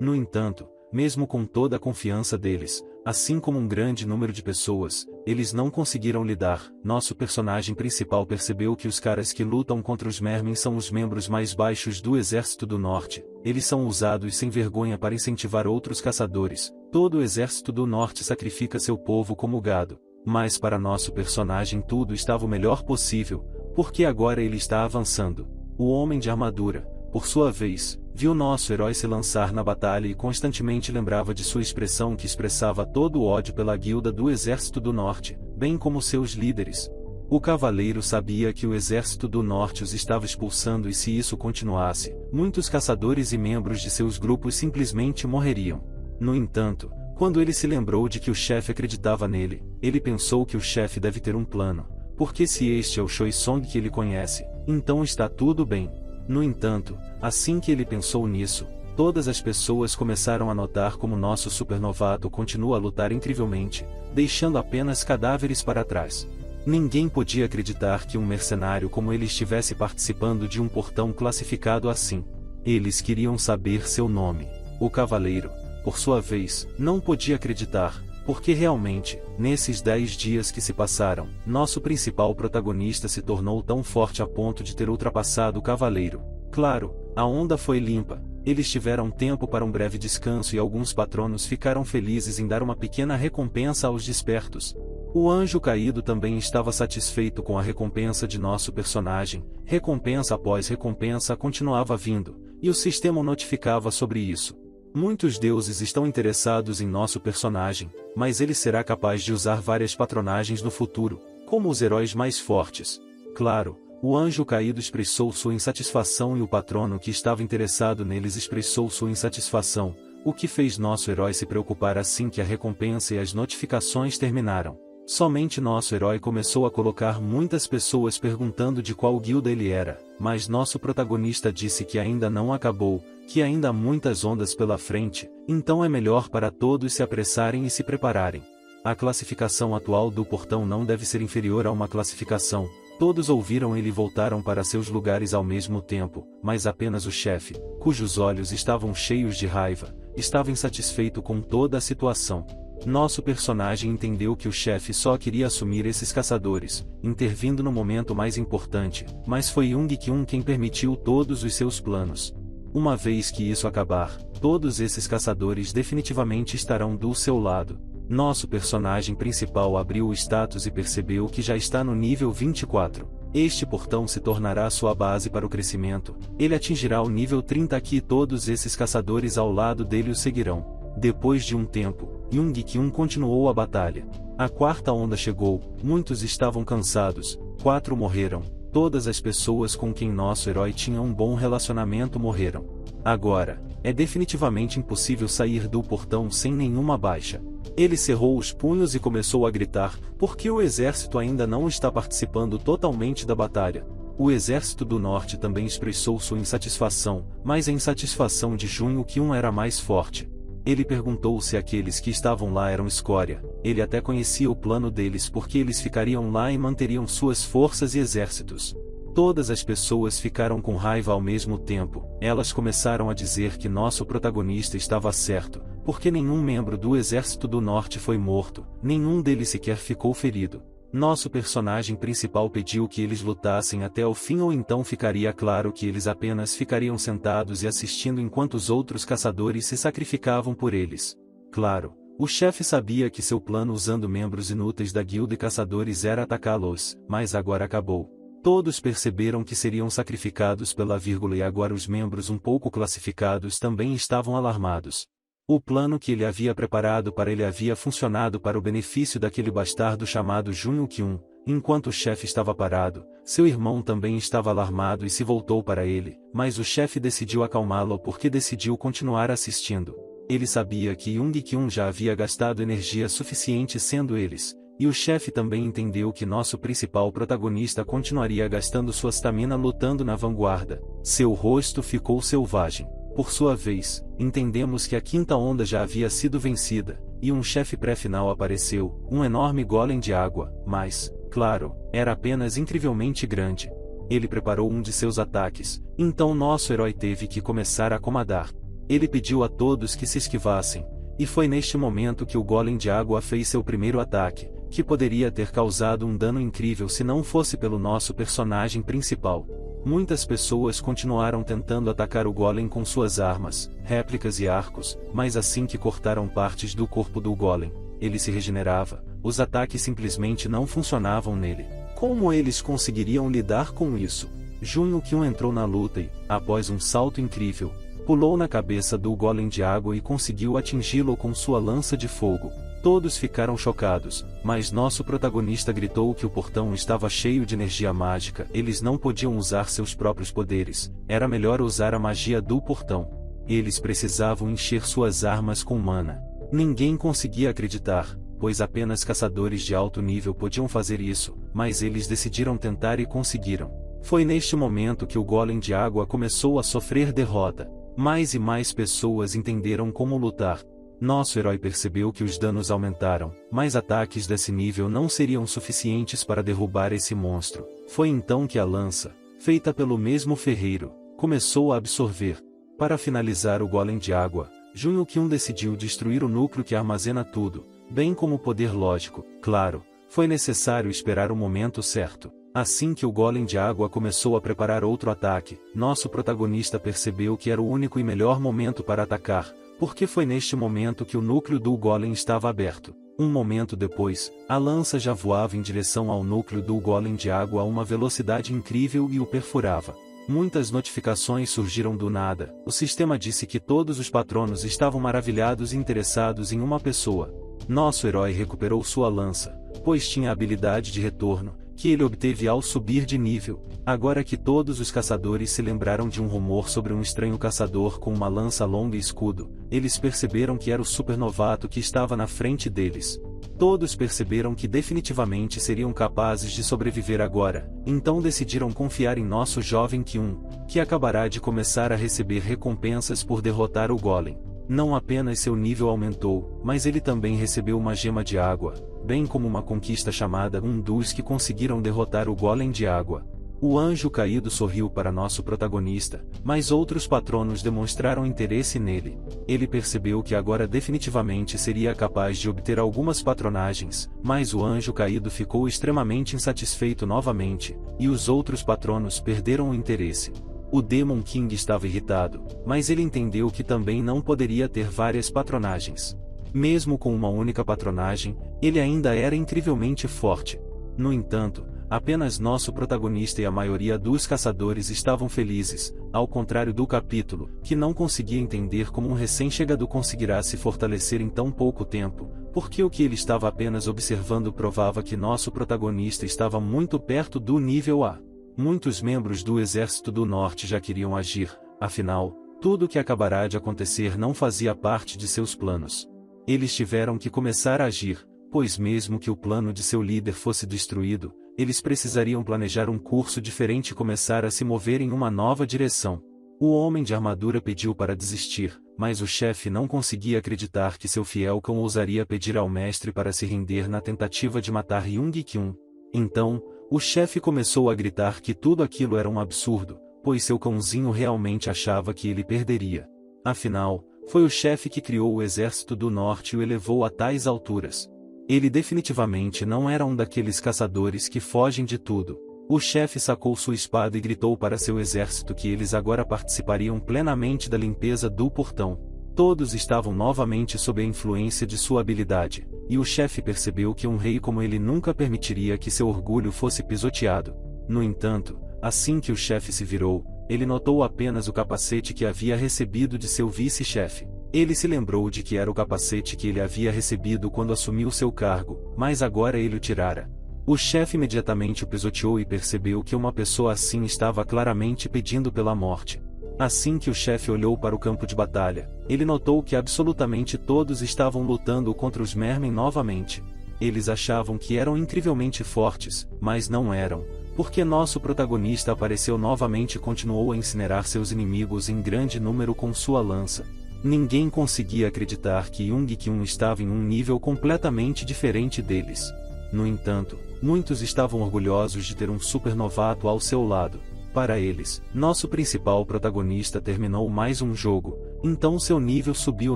No entanto, mesmo com toda a confiança deles, assim como um grande número de pessoas, eles não conseguiram lidar. Nosso personagem principal percebeu que os caras que lutam contra os Mermen são os membros mais baixos do Exército do Norte. Eles são usados sem vergonha para incentivar outros caçadores. Todo o Exército do Norte sacrifica seu povo como gado. Mas para nosso personagem tudo estava o melhor possível, porque agora ele está avançando. O Homem de Armadura, por sua vez, viu nosso herói se lançar na batalha e constantemente lembrava de sua expressão que expressava todo o ódio pela guilda do Exército do Norte, bem como seus líderes. O cavaleiro sabia que o Exército do Norte os estava expulsando e se isso continuasse, muitos caçadores e membros de seus grupos simplesmente morreriam. No entanto, quando ele se lembrou de que o chefe acreditava nele, ele pensou que o chefe deve ter um plano, porque se este é o Choi Song que ele conhece, então está tudo bem. No entanto, assim que ele pensou nisso, todas as pessoas começaram a notar como nosso supernovato continua a lutar incrivelmente, deixando apenas cadáveres para trás. Ninguém podia acreditar que um mercenário como ele estivesse participando de um portão classificado assim. Eles queriam saber seu nome. O cavaleiro, por sua vez, não podia acreditar, porque realmente, nesses 10 dias que se passaram, nosso principal protagonista se tornou tão forte a ponto de ter ultrapassado o cavaleiro. Claro, a onda foi limpa, eles tiveram tempo para um breve descanso e alguns patronos ficaram felizes em dar uma pequena recompensa aos despertos. O anjo caído também estava satisfeito com a recompensa de nosso personagem, recompensa após recompensa continuava vindo, e o sistema o notificava sobre isso. Muitos deuses estão interessados em nosso personagem, mas ele será capaz de usar várias patronagens no futuro, como os heróis mais fortes. Claro, o anjo caído expressou sua insatisfação e o patrono que estava interessado neles expressou sua insatisfação, o que fez nosso herói se preocupar assim que a recompensa e as notificações terminaram. Somente nosso herói começou a colocar muitas pessoas perguntando de qual guilda ele era, mas nosso protagonista disse que ainda não acabou, que ainda há muitas ondas pela frente, então é melhor para todos se apressarem e se prepararem. A classificação atual do portão não deve ser inferior a uma classificação. Todos ouviram ele e voltaram para seus lugares ao mesmo tempo, mas apenas o chefe, cujos olhos estavam cheios de raiva, estava insatisfeito com toda a situação. Nosso personagem entendeu que o chefe só queria assumir esses caçadores, intervindo no momento mais importante, mas foi Jung Kyun quem permitiu todos os seus planos. Uma vez que isso acabar, todos esses caçadores definitivamente estarão do seu lado. Nosso personagem principal abriu o status e percebeu que já está no nível 24. Este portão se tornará sua base para o crescimento, ele atingirá o nível 30 aqui e todos esses caçadores ao lado dele o seguirão. Depois de um tempo, Jung Kyun continuou a batalha. A quarta onda chegou, muitos estavam cansados, 4 morreram, todas as pessoas com quem nosso herói tinha um bom relacionamento morreram. Agora, é definitivamente impossível sair do portão sem nenhuma baixa. Ele cerrou os punhos e começou a gritar, porque o exército ainda não está participando totalmente da batalha. O Exército do Norte também expressou sua insatisfação, mas a insatisfação de Jung Kyun era mais forte. Ele perguntou se aqueles que estavam lá eram escória. Ele até conhecia o plano deles porque eles ficariam lá e manteriam suas forças e exércitos. Todas as pessoas ficaram com raiva ao mesmo tempo. Elas começaram a dizer que nosso protagonista estava certo, porque nenhum membro do Exército do Norte foi morto, nenhum deles sequer ficou ferido. Nosso personagem principal pediu que eles lutassem até o fim ou então ficaria claro que eles apenas ficariam sentados e assistindo enquanto os outros caçadores se sacrificavam por eles. Claro, o chefe sabia que seu plano usando membros inúteis da guilda de caçadores era atacá-los, mas agora acabou. Todos perceberam que seriam sacrificados pela vírgula e agora os membros um pouco classificados também estavam alarmados. O plano que ele havia preparado para ele havia funcionado para o benefício daquele bastardo chamado Jung Kyun. Enquanto o chefe estava parado, seu irmão também estava alarmado e se voltou para ele, mas o chefe decidiu acalmá-lo porque decidiu continuar assistindo. Ele sabia que Jung Kyun já havia gastado energia suficiente sendo eles, e o chefe também entendeu que nosso principal protagonista continuaria gastando sua stamina lutando na vanguarda. Seu rosto ficou selvagem. Por sua vez, entendemos que a quinta onda já havia sido vencida, e um chefe pré-final apareceu, um enorme golem de água, mas, claro, era apenas incrivelmente grande. Ele preparou um de seus ataques, então nosso herói teve que começar a comandar. Ele pediu a todos que se esquivassem, e foi neste momento que o golem de água fez seu primeiro ataque, que poderia ter causado um dano incrível se não fosse pelo nosso personagem principal. Muitas pessoas continuaram tentando atacar o golem com suas armas, réplicas e arcos, mas assim que cortaram partes do corpo do golem, ele se regenerava, os ataques simplesmente não funcionavam nele. Como eles conseguiriam lidar com isso? Junho Kyun entrou na luta e, após um salto incrível, pulou na cabeça do golem de água e conseguiu atingi-lo com sua lança de fogo. Todos ficaram chocados, mas nosso protagonista gritou que o portão estava cheio de energia mágica, eles não podiam usar seus próprios poderes, era melhor usar a magia do portão. Eles precisavam encher suas armas com mana. Ninguém conseguia acreditar, pois apenas caçadores de alto nível podiam fazer isso, mas eles decidiram tentar e conseguiram. Foi neste momento que o golem de água começou a sofrer derrota. Mais e mais pessoas entenderam como lutar. Nosso herói percebeu que os danos aumentaram, mas ataques desse nível não seriam suficientes para derrubar esse monstro. Foi então que a lança, feita pelo mesmo ferreiro, começou a absorver. Para finalizar o golem de água, Junho Kyun decidiu destruir o núcleo que armazena tudo, bem como o poder lógico. Claro, foi necessário esperar o momento certo. Assim que o golem de água começou a preparar outro ataque, nosso protagonista percebeu que era o único e melhor momento para atacar, porque foi neste momento que o núcleo do golem estava aberto. Um momento depois, a lança já voava em direção ao núcleo do golem de água a uma velocidade incrível e o perfurava. Muitas notificações surgiram do nada. O sistema disse que todos os patronos estavam maravilhados e interessados em uma pessoa. Nosso herói recuperou sua lança, pois tinha a habilidade de retorno, que ele obteve ao subir de nível. Agora que todos os caçadores se lembraram de um rumor sobre um estranho caçador com uma lança longa e escudo, eles perceberam que era o supernovato que estava na frente deles. Todos perceberam que definitivamente seriam capazes de sobreviver agora, então decidiram confiar em nosso jovem Kyun, que acabará de começar a receber recompensas por derrotar o golem. Não apenas seu nível aumentou, mas ele também recebeu uma gema de água, bem como uma conquista chamada um dos que conseguiram derrotar o golem de água. O anjo caído sorriu para nosso protagonista, mas outros patronos demonstraram interesse nele. Ele percebeu que agora definitivamente seria capaz de obter algumas patronagens, mas o anjo caído ficou extremamente insatisfeito novamente, e os outros patronos perderam o interesse. O Demon King estava irritado, mas ele entendeu que também não poderia ter várias patronagens. Mesmo com uma única patronagem, ele ainda era incrivelmente forte. No entanto, apenas nosso protagonista e a maioria dos caçadores estavam felizes, ao contrário do capítulo, que não conseguia entender como um recém-chegado conseguirá se fortalecer em tão pouco tempo, porque o que ele estava apenas observando provava que nosso protagonista estava muito perto do nível A. Muitos membros do Exército do Norte já queriam agir, afinal, tudo o que acabará de acontecer não fazia parte de seus planos. Eles tiveram que começar a agir, pois mesmo que o plano de seu líder fosse destruído, eles precisariam planejar um curso diferente e começar a se mover em uma nova direção. O homem de armadura pediu para desistir, mas o chefe não conseguia acreditar que seu fiel cão ousaria pedir ao mestre para se render na tentativa de matar Junho Kyun. Então, o chefe começou a gritar que tudo aquilo era um absurdo, pois seu cãozinho realmente achava que ele perderia. Afinal, foi o chefe que criou o Exército do Norte e o elevou a tais alturas. Ele definitivamente não era um daqueles caçadores que fogem de tudo. O chefe sacou sua espada e gritou para seu exército que eles agora participariam plenamente da limpeza do portão. Todos estavam novamente sob a influência de sua habilidade, e o chefe percebeu que um rei como ele nunca permitiria que seu orgulho fosse pisoteado. No entanto, assim que o chefe se virou, ele notou apenas o capacete que havia recebido de seu vice-chefe. Ele se lembrou de que era o capacete que ele havia recebido quando assumiu seu cargo, mas agora ele o tirara. O chefe imediatamente o pisoteou e percebeu que uma pessoa assim estava claramente pedindo pela morte. Assim que o chefe olhou para o campo de batalha, ele notou que absolutamente todos estavam lutando contra os Mermen novamente. Eles achavam que eram incrivelmente fortes, mas não eram, porque nosso protagonista apareceu novamente e continuou a incinerar seus inimigos em grande número com sua lança. Ninguém conseguia acreditar que Junho Kyun estava em um nível completamente diferente deles. No entanto, muitos estavam orgulhosos de ter um supernovato ao seu lado. Para eles, nosso principal protagonista terminou mais um jogo, Então seu nível subiu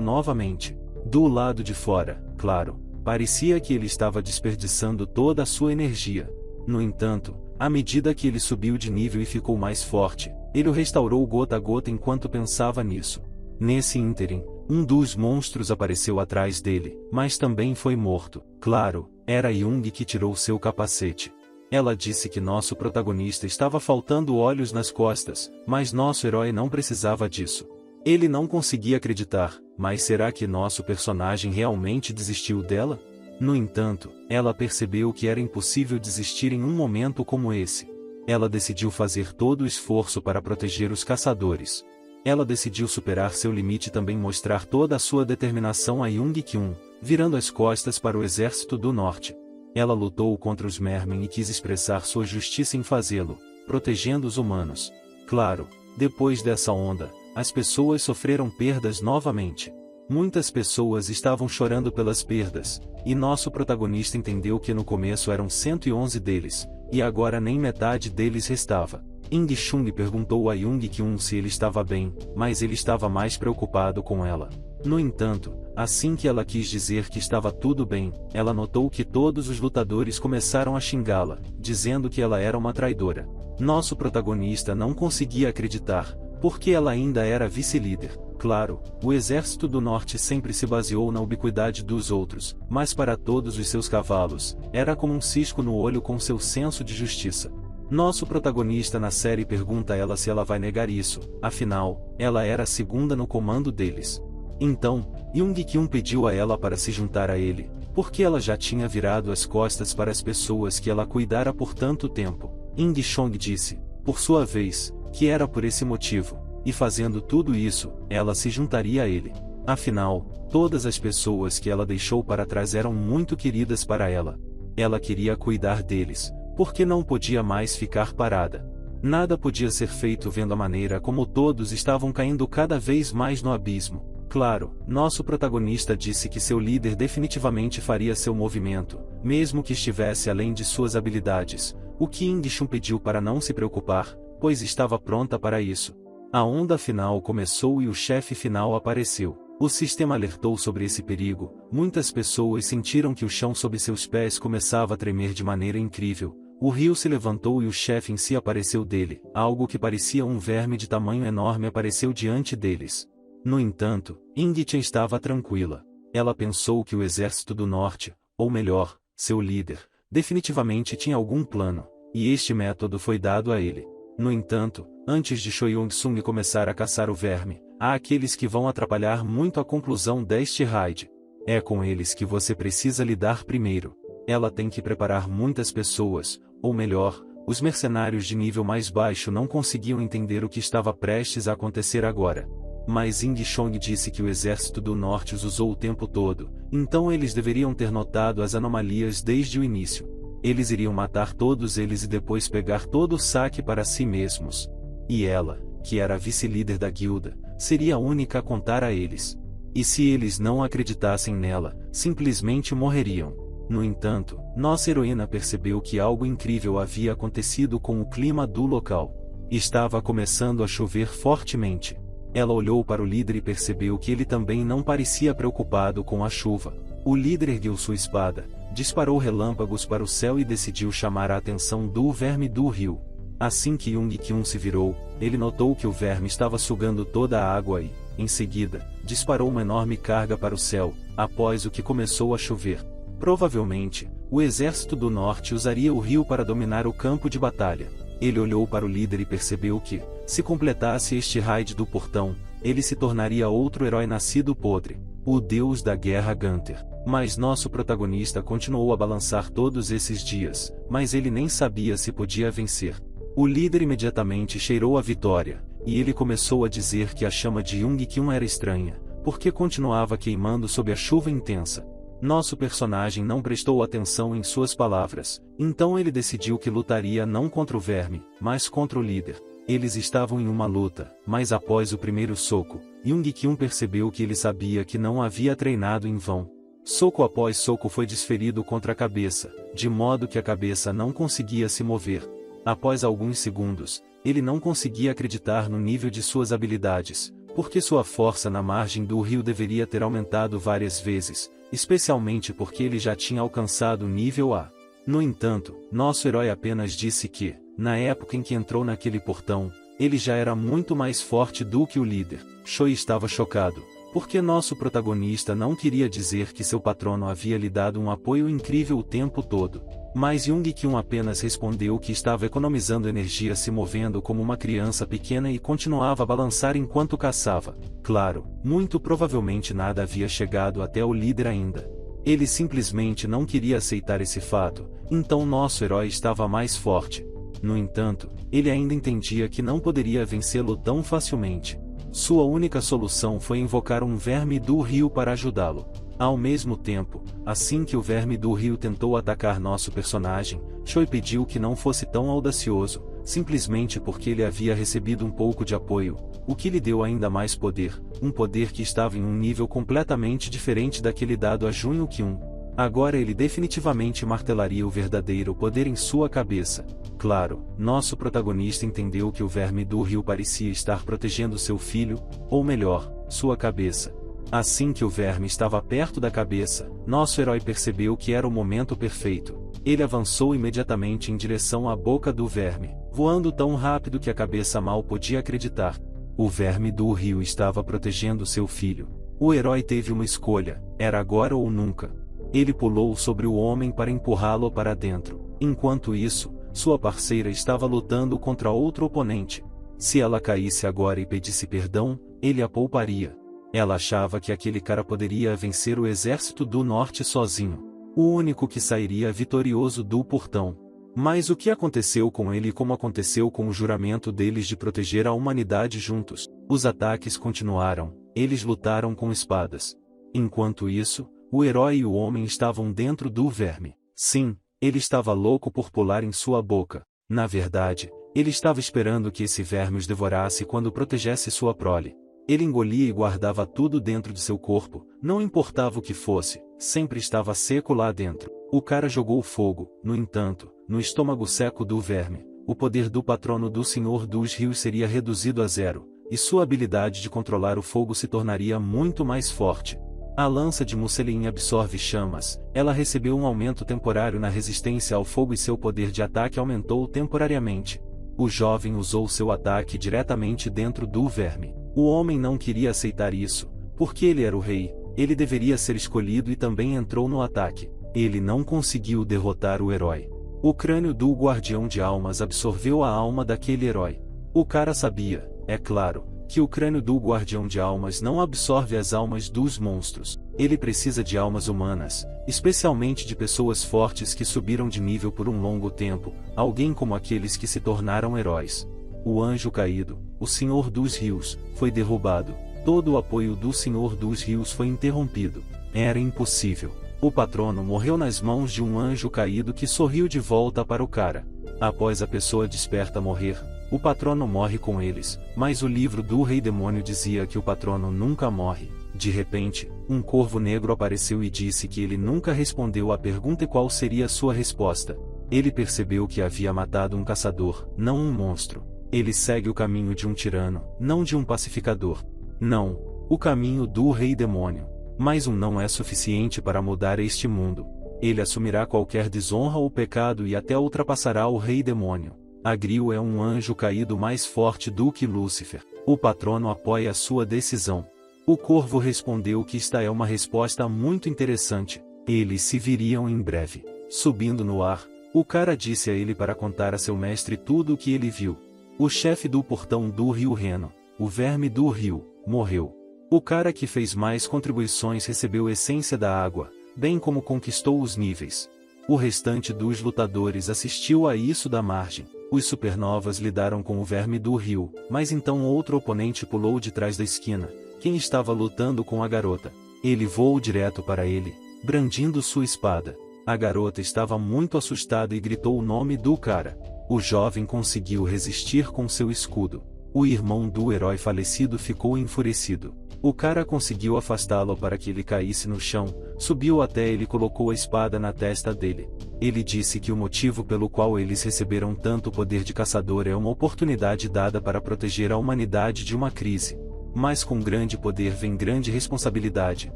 novamente. Do lado de fora, claro, parecia que ele estava desperdiçando toda a sua energia. No entanto, à medida que ele subiu de nível e ficou mais forte, ele o restaurou gota a gota enquanto pensava nisso. Nesse ínterim, um dos monstros apareceu atrás dele, mas também foi morto. Claro, era Jung que tirou seu capacete. Ela disse que nosso protagonista estava faltando olhos nas costas, mas nosso herói não precisava disso. Ele não conseguia acreditar, mas será que nosso personagem realmente desistiu dela? No entanto, ela percebeu que era impossível desistir em um momento como esse. Ela decidiu fazer todo o esforço para proteger os caçadores. Ela decidiu superar seu limite e também mostrar toda a sua determinação a Jung Kyun, virando as costas para o exército do norte. Ela lutou contra os Mermen e quis expressar sua justiça em fazê-lo, protegendo os humanos. Claro, depois dessa onda, as pessoas sofreram perdas novamente. Muitas pessoas estavam chorando pelas perdas, e nosso protagonista entendeu que no começo eram 111 deles, e agora nem metade deles restava. Ing Chung perguntou a Jung Kyun se ele estava bem, mas ele estava mais preocupado com ela. No entanto, assim que ela quis dizer que estava tudo bem, ela notou que todos os lutadores começaram a xingá-la, dizendo que ela era uma traidora. Nosso protagonista não conseguia acreditar, porque ela ainda era vice-líder. Claro, o exército do norte sempre se baseou na ubiquidade dos outros, mas para todos os seus cavalos, era como um cisco no olho com seu senso de justiça. Nosso protagonista na série pergunta a ela se ela vai negar isso, afinal, ela era a segunda no comando deles. Então, Jung Kyun pediu a ela para se juntar a ele, porque ela já tinha virado as costas para as pessoas que ela cuidara por tanto tempo. Ing Chong disse, por sua vez, que era por esse motivo, e fazendo tudo isso, ela se juntaria a ele. Afinal, todas as pessoas que ela deixou para trás eram muito queridas para ela. Ela queria cuidar deles, porque não podia mais ficar parada. Nada podia ser feito vendo a maneira como todos estavam caindo cada vez mais no abismo. Claro, nosso protagonista disse que seu líder definitivamente faria seu movimento, mesmo que estivesse além de suas habilidades, o que Ing Chun pediu para não se preocupar, pois estava pronta para isso. A onda final começou e o chefe final apareceu. O sistema alertou sobre esse perigo, muitas pessoas sentiram que o chão sob seus pés começava a tremer de maneira incrível. O rio se levantou e o chefe em si apareceu dele, algo que parecia um verme de tamanho enorme apareceu diante deles. No entanto, Ing-Chen estava tranquila. Ela pensou que o exército do norte, ou melhor, seu líder, definitivamente tinha algum plano, e este método foi dado a ele. No entanto, antes de Choyong-Sung começar a caçar o verme, há aqueles que vão atrapalhar muito a conclusão deste raid. É com eles que você precisa lidar primeiro. Ela tem que preparar muitas pessoas, ou melhor, os mercenários de nível mais baixo não conseguiam entender o que estava prestes a acontecer agora. Mas Ing Chong disse que o exército do norte os usou o tempo todo, então eles deveriam ter notado as anomalias desde o início. Eles iriam matar todos eles e depois pegar todo o saque para si mesmos. E ela, que era a vice-líder da guilda, seria a única a contar a eles. E se eles não acreditassem nela, simplesmente morreriam. No entanto, nossa heroína percebeu que algo incrível havia acontecido com o clima do local. Estava começando a chover fortemente. Ela olhou para o líder e percebeu que ele também não parecia preocupado com a chuva. O líder ergueu sua espada, disparou relâmpagos para o céu e decidiu chamar a atenção do verme do rio. Assim que Jung Kyun se virou, ele notou que o verme estava sugando toda a água e, em seguida, disparou uma enorme carga para o céu, após o que começou a chover. Provavelmente, o exército do norte usaria o rio para dominar o campo de batalha. Ele olhou para o líder e percebeu que, se completasse este raid do portão, ele se tornaria outro herói nascido podre, o deus da guerra Gunther. Mas nosso protagonista continuou a balançar todos esses dias, mas ele nem sabia se podia vencer. O líder imediatamente cheirou a vitória, e ele começou a dizer que a chama de Jung Kyun era estranha, porque continuava queimando sob a chuva intensa. Nosso personagem não prestou atenção em suas palavras, então ele decidiu que lutaria não contra o verme, mas contra o líder. Eles estavam em uma luta, mas após o primeiro soco, Jung Kyun percebeu que ele sabia que não havia treinado em vão. Soco após soco foi desferido contra a cabeça, de modo que a cabeça não conseguia se mover. Após alguns segundos, ele não conseguia acreditar no nível de suas habilidades, porque sua força na margem do rio deveria ter aumentado várias vezes, especialmente porque ele já tinha alcançado o nível A. No entanto, nosso herói apenas disse que, na época em que entrou naquele portão, ele já era muito mais forte do que o líder. Choi estava chocado, porque nosso protagonista não queria dizer que seu patrono havia lhe dado um apoio incrível o tempo todo. Mas Jung Kyun apenas respondeu que estava economizando energia se movendo como uma criança pequena e continuava a balançar enquanto caçava. Claro, muito provavelmente nada havia chegado até o líder ainda. Ele simplesmente não queria aceitar esse fato, então nosso herói estava mais forte. No entanto, ele ainda entendia que não poderia vencê-lo tão facilmente. Sua única solução foi invocar um verme do rio para ajudá-lo. Ao mesmo tempo, assim que o verme do rio tentou atacar nosso personagem, Choi pediu que não fosse tão audacioso, simplesmente porque ele havia recebido um pouco de apoio, o que lhe deu ainda mais poder, um poder que estava em um nível completamente diferente daquele dado a Jung Kyun. Agora ele definitivamente martelaria o verdadeiro poder em sua cabeça. Claro, nosso protagonista entendeu que o verme do rio parecia estar protegendo seu filho, ou melhor, sua cabeça. Assim que o verme estava perto da cabeça, nosso herói percebeu que era o momento perfeito. Ele avançou imediatamente em direção à boca do verme, voando tão rápido que a cabeça mal podia acreditar. O verme do rio estava protegendo seu filho. O herói teve uma escolha, era agora ou nunca. Ele pulou sobre o homem para empurrá-lo para dentro. Enquanto isso, sua parceira estava lutando contra outro oponente. Se ela caísse agora e pedisse perdão, ele a pouparia. Ela achava que aquele cara poderia vencer o exército do norte sozinho. O único que sairia vitorioso do portão. Mas o que aconteceu com ele e como aconteceu com o juramento deles de proteger a humanidade juntos? Os ataques continuaram, eles lutaram com espadas. Enquanto isso, o herói e o homem estavam dentro do verme. Sim, ele estava louco por pular em sua boca. Na verdade, ele estava esperando que esse verme os devorasse quando protegesse sua prole. Ele engolia e guardava tudo dentro de seu corpo, não importava o que fosse, sempre estava seco lá dentro. O cara jogou fogo, no entanto, no estômago seco do verme. O poder do patrono do Senhor dos Rios seria reduzido a zero, e sua habilidade de controlar o fogo se tornaria muito mais forte. A lança de Muselin absorve chamas, ela recebeu um aumento temporário na resistência ao fogo e seu poder de ataque aumentou temporariamente. O jovem usou seu ataque diretamente dentro do verme. O homem não queria aceitar isso, porque ele era o rei, ele deveria ser escolhido e também entrou no ataque. Ele não conseguiu derrotar o herói. O crânio do guardião de almas absorveu a alma daquele herói. O cara sabia, é claro, que o crânio do guardião de almas não absorve as almas dos monstros. Ele precisa de almas humanas, especialmente de pessoas fortes que subiram de nível por um longo tempo, alguém como aqueles que se tornaram heróis. O anjo caído, o Senhor dos Rios, foi derrubado. Todo o apoio do Senhor dos Rios foi interrompido. Era impossível. O patrono morreu nas mãos de um anjo caído que sorriu de volta para o cara. Após a pessoa desperta morrer, o patrono morre com eles, mas o livro do Rei Demônio dizia que o patrono nunca morre. De repente, um corvo negro apareceu e disse que ele nunca respondeu à pergunta e qual seria sua resposta. Ele percebeu que havia matado um caçador, não um monstro. Ele segue o caminho de um tirano, não de um pacificador. Não, o caminho do Rei Demônio. Mas um não é suficiente para mudar este mundo. Ele assumirá qualquer desonra ou pecado e até ultrapassará o Rei Demônio. Agril é um anjo caído mais forte do que Lúcifer. O patrono apoia a sua decisão. O corvo respondeu que esta é uma resposta muito interessante. Eles se viriam em breve. Subindo no ar, o cara disse a ele para contar a seu mestre tudo o que ele viu. O chefe do portão do Rio Reno, o verme do rio, morreu. O cara que fez mais contribuições recebeu essência da água, bem como conquistou os níveis. O restante dos lutadores assistiu a isso da margem. Os supernovas lidaram com o verme do rio, mas então outro oponente pulou de trás da esquina, quem estava lutando com a garota. Ele voou direto para ele, brandindo sua espada. A garota estava muito assustada e gritou o nome do cara. O jovem conseguiu resistir com seu escudo. O irmão do herói falecido ficou enfurecido. O cara conseguiu afastá-lo para que ele caísse no chão, subiu até ele e colocou a espada na testa dele. Ele disse que o motivo pelo qual eles receberam tanto poder de caçador é uma oportunidade dada para proteger a humanidade de uma crise. Mas com grande poder vem grande responsabilidade,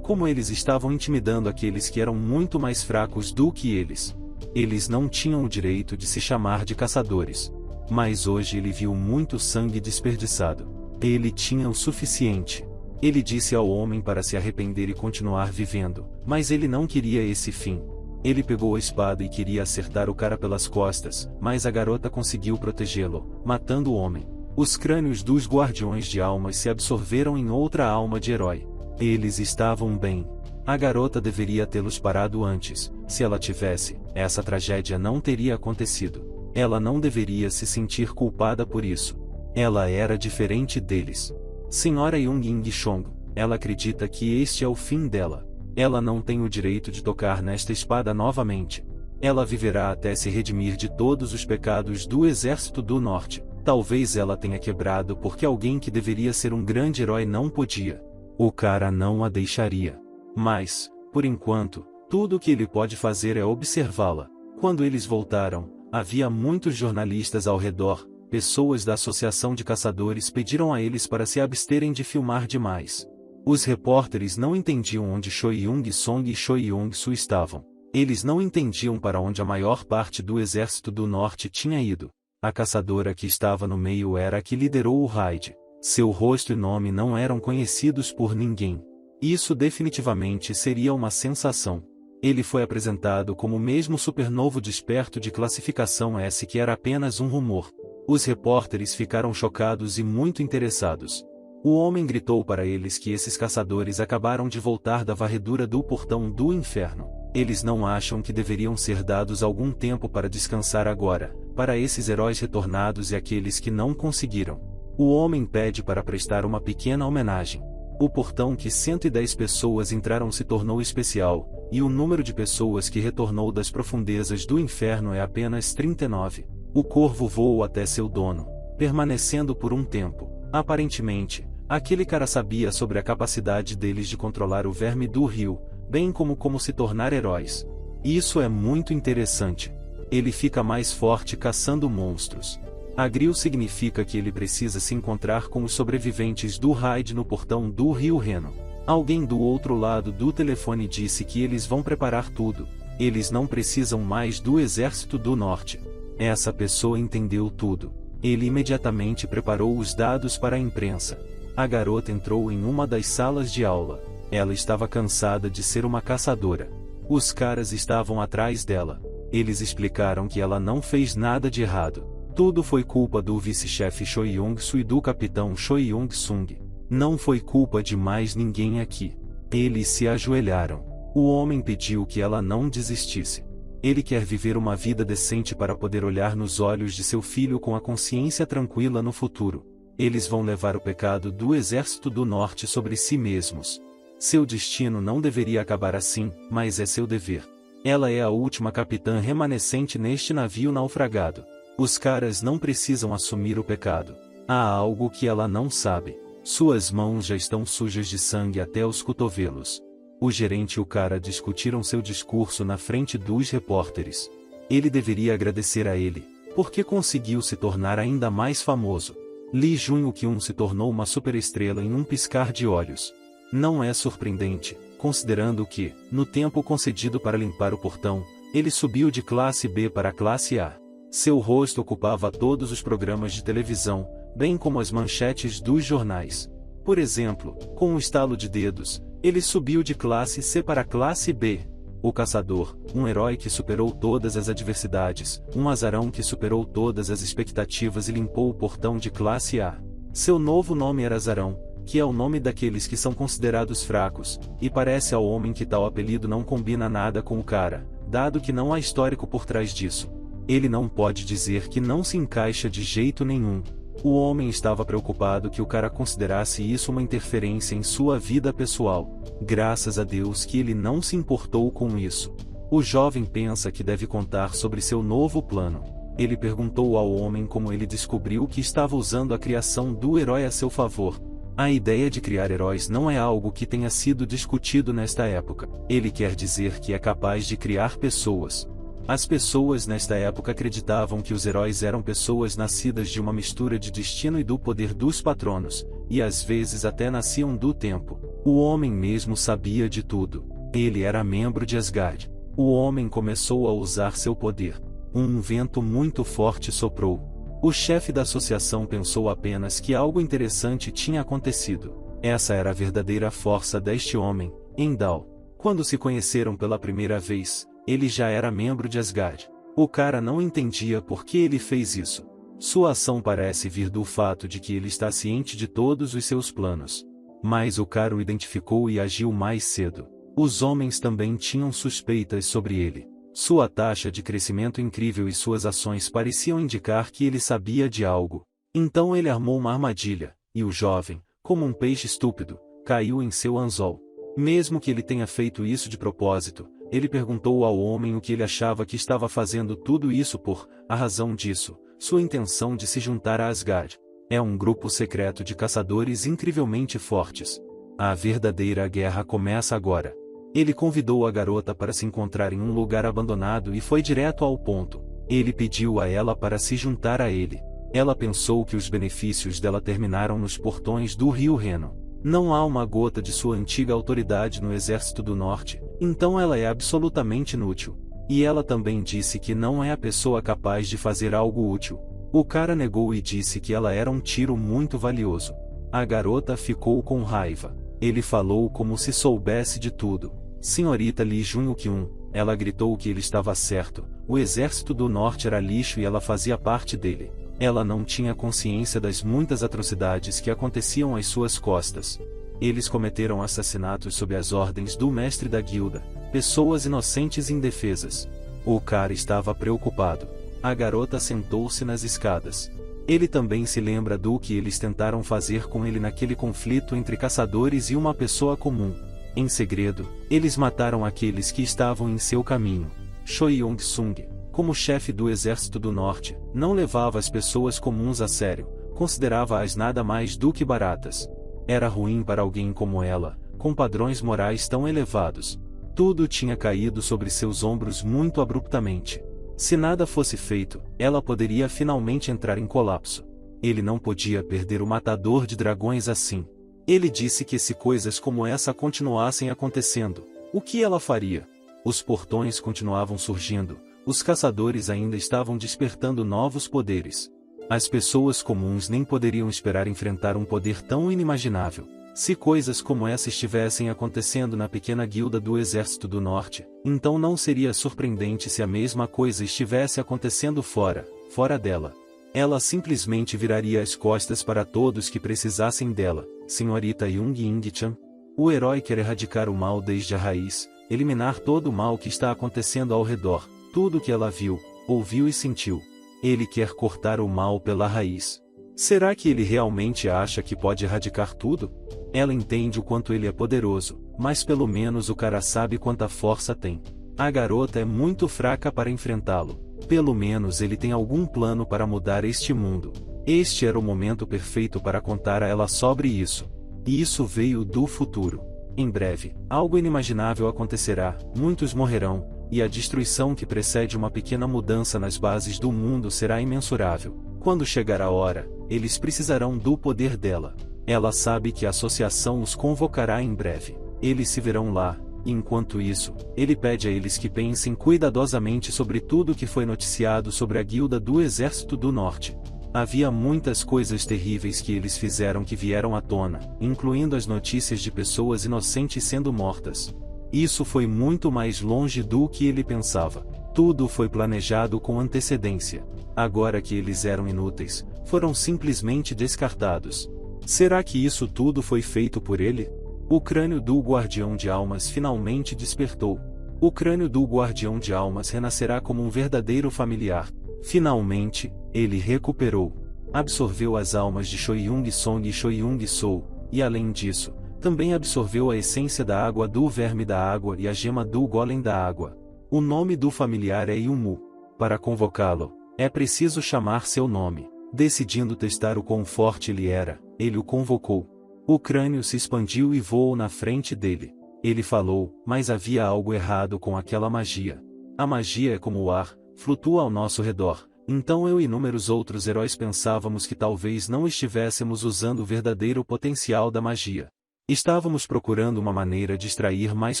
como eles estavam intimidando aqueles que eram muito mais fracos do que eles. Eles não tinham o direito de se chamar de caçadores. Mas hoje ele viu muito sangue desperdiçado. Ele tinha o suficiente. Ele disse ao homem para se arrepender e continuar vivendo, mas ele não queria esse fim. Ele pegou a espada e queria acertar o cara pelas costas, mas a garota conseguiu protegê-lo, matando o homem. Os crânios dos guardiões de almas se absorveram em outra alma de herói. Eles estavam bem. A garota deveria tê-los parado antes. Se ela tivesse, essa tragédia não teria acontecido. Ela não deveria se sentir culpada por isso. Ela era diferente deles. Senhora Jung Chong, ela acredita que este é o fim dela. Ela não tem o direito de tocar nesta espada novamente. Ela viverá até se redimir de todos os pecados do Exército do Norte. Talvez ela tenha quebrado porque alguém que deveria ser um grande herói não podia. O cara não a deixaria. Mas, por enquanto, tudo o que ele pode fazer é observá-la. Quando eles voltaram, havia muitos jornalistas ao redor. Pessoas da Associação de Caçadores pediram a eles para se absterem de filmar demais. Os repórteres não entendiam onde Choi Yong-song e Choi Yong-su estavam. Eles não entendiam para onde a maior parte do Exército do Norte tinha ido. A caçadora que estava no meio era a que liderou o raid. Seu rosto e nome não eram conhecidos por ninguém. Isso definitivamente seria uma sensação. Ele foi apresentado como o mesmo supernovo desperto de classificação S que era apenas um rumor. Os repórteres ficaram chocados e muito interessados. O homem gritou para eles que esses caçadores acabaram de voltar da varredura do portão do inferno. Eles não acham que deveriam ser dados algum tempo para descansar agora, para esses heróis retornados e aqueles que não conseguiram. O homem pede para prestar uma pequena homenagem. O portão que 110 pessoas entraram se tornou especial, e o número de pessoas que retornou das profundezas do inferno é apenas 39. O corvo voou até seu dono, permanecendo por um tempo. Aparentemente, aquele cara sabia sobre a capacidade deles de controlar o verme do rio, bem como se tornar heróis. Isso é muito interessante. Ele fica mais forte caçando monstros. Agril significa que ele precisa se encontrar com os sobreviventes do raid no portão do rio Reno. Alguém do outro lado do telefone disse que eles vão preparar tudo. Eles não precisam mais do Exército do Norte. Essa pessoa entendeu tudo. Ele imediatamente preparou os dados para a imprensa. A garota entrou em uma das salas de aula. Ela estava cansada de ser uma caçadora. Os caras estavam atrás dela. Eles explicaram que ela não fez nada de errado. Tudo foi culpa do vice-chefe Choi Yong-su e do capitão Choi Yong-sung. Não foi culpa de mais ninguém aqui. Eles se ajoelharam. O homem pediu que ela não desistisse. Ele quer viver uma vida decente para poder olhar nos olhos de seu filho com a consciência tranquila no futuro. Eles vão levar o pecado do Exército do Norte sobre si mesmos. Seu destino não deveria acabar assim, mas é seu dever. Ela é a última capitã remanescente neste navio naufragado. Os caras não precisam assumir o pecado. Há algo que ela não sabe. Suas mãos já estão sujas de sangue até os cotovelos. O gerente e o cara discutiram seu discurso na frente dos repórteres. Ele deveria agradecer a ele, porque conseguiu se tornar ainda mais famoso. Lee Jun-kyun se tornou uma superestrela em um piscar de olhos. Não é surpreendente, considerando que, no tempo concedido para limpar o portão, ele subiu de classe B para a classe A. Seu rosto ocupava todos os programas de televisão, bem como as manchetes dos jornais. Por exemplo, com um estalo de dedos, ele subiu de classe C para a classe B. O caçador, um herói que superou todas as adversidades, um azarão que superou todas as expectativas e limpou o portão de classe A. Seu novo nome era Azarão, que é o nome daqueles que são considerados fracos, e parece ao homem que tal apelido não combina nada com o cara, dado que não há histórico por trás disso. Ele não pode dizer que não se encaixa de jeito nenhum. O homem estava preocupado que o cara considerasse isso uma interferência em sua vida pessoal. Graças a Deus que ele não se importou com isso. O jovem pensa que deve contar sobre seu novo plano. Ele perguntou ao homem como ele descobriu que estava usando a criação do herói a seu favor. A ideia de criar heróis não é algo que tenha sido discutido nesta época. Ele quer dizer que é capaz de criar pessoas. As pessoas nesta época acreditavam que os heróis eram pessoas nascidas de uma mistura de destino e do poder dos patronos, e às vezes até nasciam do tempo. O homem mesmo sabia de tudo. Ele era membro de Asgard. O homem começou a usar seu poder. Um vento muito forte soprou. O chefe da associação pensou apenas que algo interessante tinha acontecido. Essa era a verdadeira força deste homem, Heimdall. Quando se conheceram pela primeira vez, ele já era membro de Asgard. O cara não entendia por que ele fez isso. Sua ação parece vir do fato de que ele está ciente de todos os seus planos. Mas o cara o identificou e agiu mais cedo. Os homens também tinham suspeitas sobre ele. Sua taxa de crescimento incrível e suas ações pareciam indicar que ele sabia de algo. Então ele armou uma armadilha, e o jovem, como um peixe estúpido, caiu em seu anzol. Mesmo que ele tenha feito isso de propósito, ele perguntou ao homem o que ele achava que estava fazendo tudo isso por, a razão disso, sua intenção de se juntar a Asgard. É um grupo secreto de caçadores incrivelmente fortes. A verdadeira guerra começa agora. Ele convidou a garota para se encontrar em um lugar abandonado e foi direto ao ponto. Ele pediu a ela para se juntar a ele. Ela pensou que os benefícios dela terminaram nos portões do rio Reno. Não há uma gota de sua antiga autoridade no Exército do Norte, então ela é absolutamente inútil. E ela também disse que não é a pessoa capaz de fazer algo útil. O cara negou e disse que ela era um tiro muito valioso. A garota ficou com raiva. Ele falou como se soubesse de tudo. Senhorita Lee Jun-kyun, ela gritou que ele estava certo. O Exército do Norte era lixo e ela fazia parte dele. Ela não tinha consciência das muitas atrocidades que aconteciam às suas costas. Eles cometeram assassinatos sob as ordens do mestre da guilda, pessoas inocentes e indefesas. O cara estava preocupado. A garota sentou-se nas escadas. Ele também se lembra do que eles tentaram fazer com ele naquele conflito entre caçadores e uma pessoa comum. Em segredo, eles mataram aqueles que estavam em seu caminho. Choi Yong-sung, como chefe do Exército do Norte, não levava as pessoas comuns a sério, considerava-as nada mais do que baratas. Era ruim para alguém como ela, com padrões morais tão elevados. Tudo tinha caído sobre seus ombros muito abruptamente. Se nada fosse feito, ela poderia finalmente entrar em colapso. Ele não podia perder o matador de dragões assim. Ele disse que se coisas como essa continuassem acontecendo, o que ela faria? Os portões continuavam surgindo, os caçadores ainda estavam despertando novos poderes. As pessoas comuns nem poderiam esperar enfrentar um poder tão inimaginável. Se coisas como essa estivessem acontecendo na pequena guilda do Exército do Norte, então não seria surpreendente se a mesma coisa estivesse acontecendo fora dela. Ela simplesmente viraria as costas para todos que precisassem dela. Senhorita Jung Ying-chan. O herói quer erradicar o mal desde a raiz, eliminar todo o mal que está acontecendo ao redor, tudo que ela viu, ouviu e sentiu. Ele quer cortar o mal pela raiz. Será que ele realmente acha que pode erradicar tudo? Ela entende o quanto ele é poderoso, mas pelo menos o cara sabe quanta força tem. A garota é muito fraca para enfrentá-lo. Pelo menos ele tem algum plano para mudar este mundo. Este era o momento perfeito para contar a ela sobre isso. E isso veio do futuro. Em breve, algo inimaginável acontecerá, muitos morrerão, e a destruição que precede uma pequena mudança nas bases do mundo será imensurável. Quando chegar a hora, eles precisarão do poder dela. Ela sabe que a associação os convocará em breve. Eles se verão lá, e enquanto isso, ele pede a eles que pensem cuidadosamente sobre tudo que foi noticiado sobre a guilda do Exército do Norte. Havia muitas coisas terríveis que eles fizeram que vieram à tona, incluindo as notícias de pessoas inocentes sendo mortas. Isso foi muito mais longe do que ele pensava. Tudo foi planejado com antecedência. Agora que eles eram inúteis, foram simplesmente descartados. Será que isso tudo foi feito por ele? O crânio do Guardião de Almas finalmente despertou. O crânio do Guardião de Almas renascerá como um verdadeiro familiar. Finalmente, ele recuperou. Absorveu as almas de Choi Yong-song e Choi Yong-soo, e além disso, também absorveu a essência da água do verme da água e a gema do golem da água. O nome do familiar é Yumu. Para convocá-lo, é preciso chamar seu nome. Decidindo testar o quão forte ele era, ele o convocou. O crânio se expandiu e voou na frente dele. Ele falou, mas havia algo errado com aquela magia. A magia é como o ar, flutua ao nosso redor, Então eu e inúmeros outros heróis pensávamos que talvez não estivéssemos usando o verdadeiro potencial da magia. Estávamos procurando uma maneira de extrair mais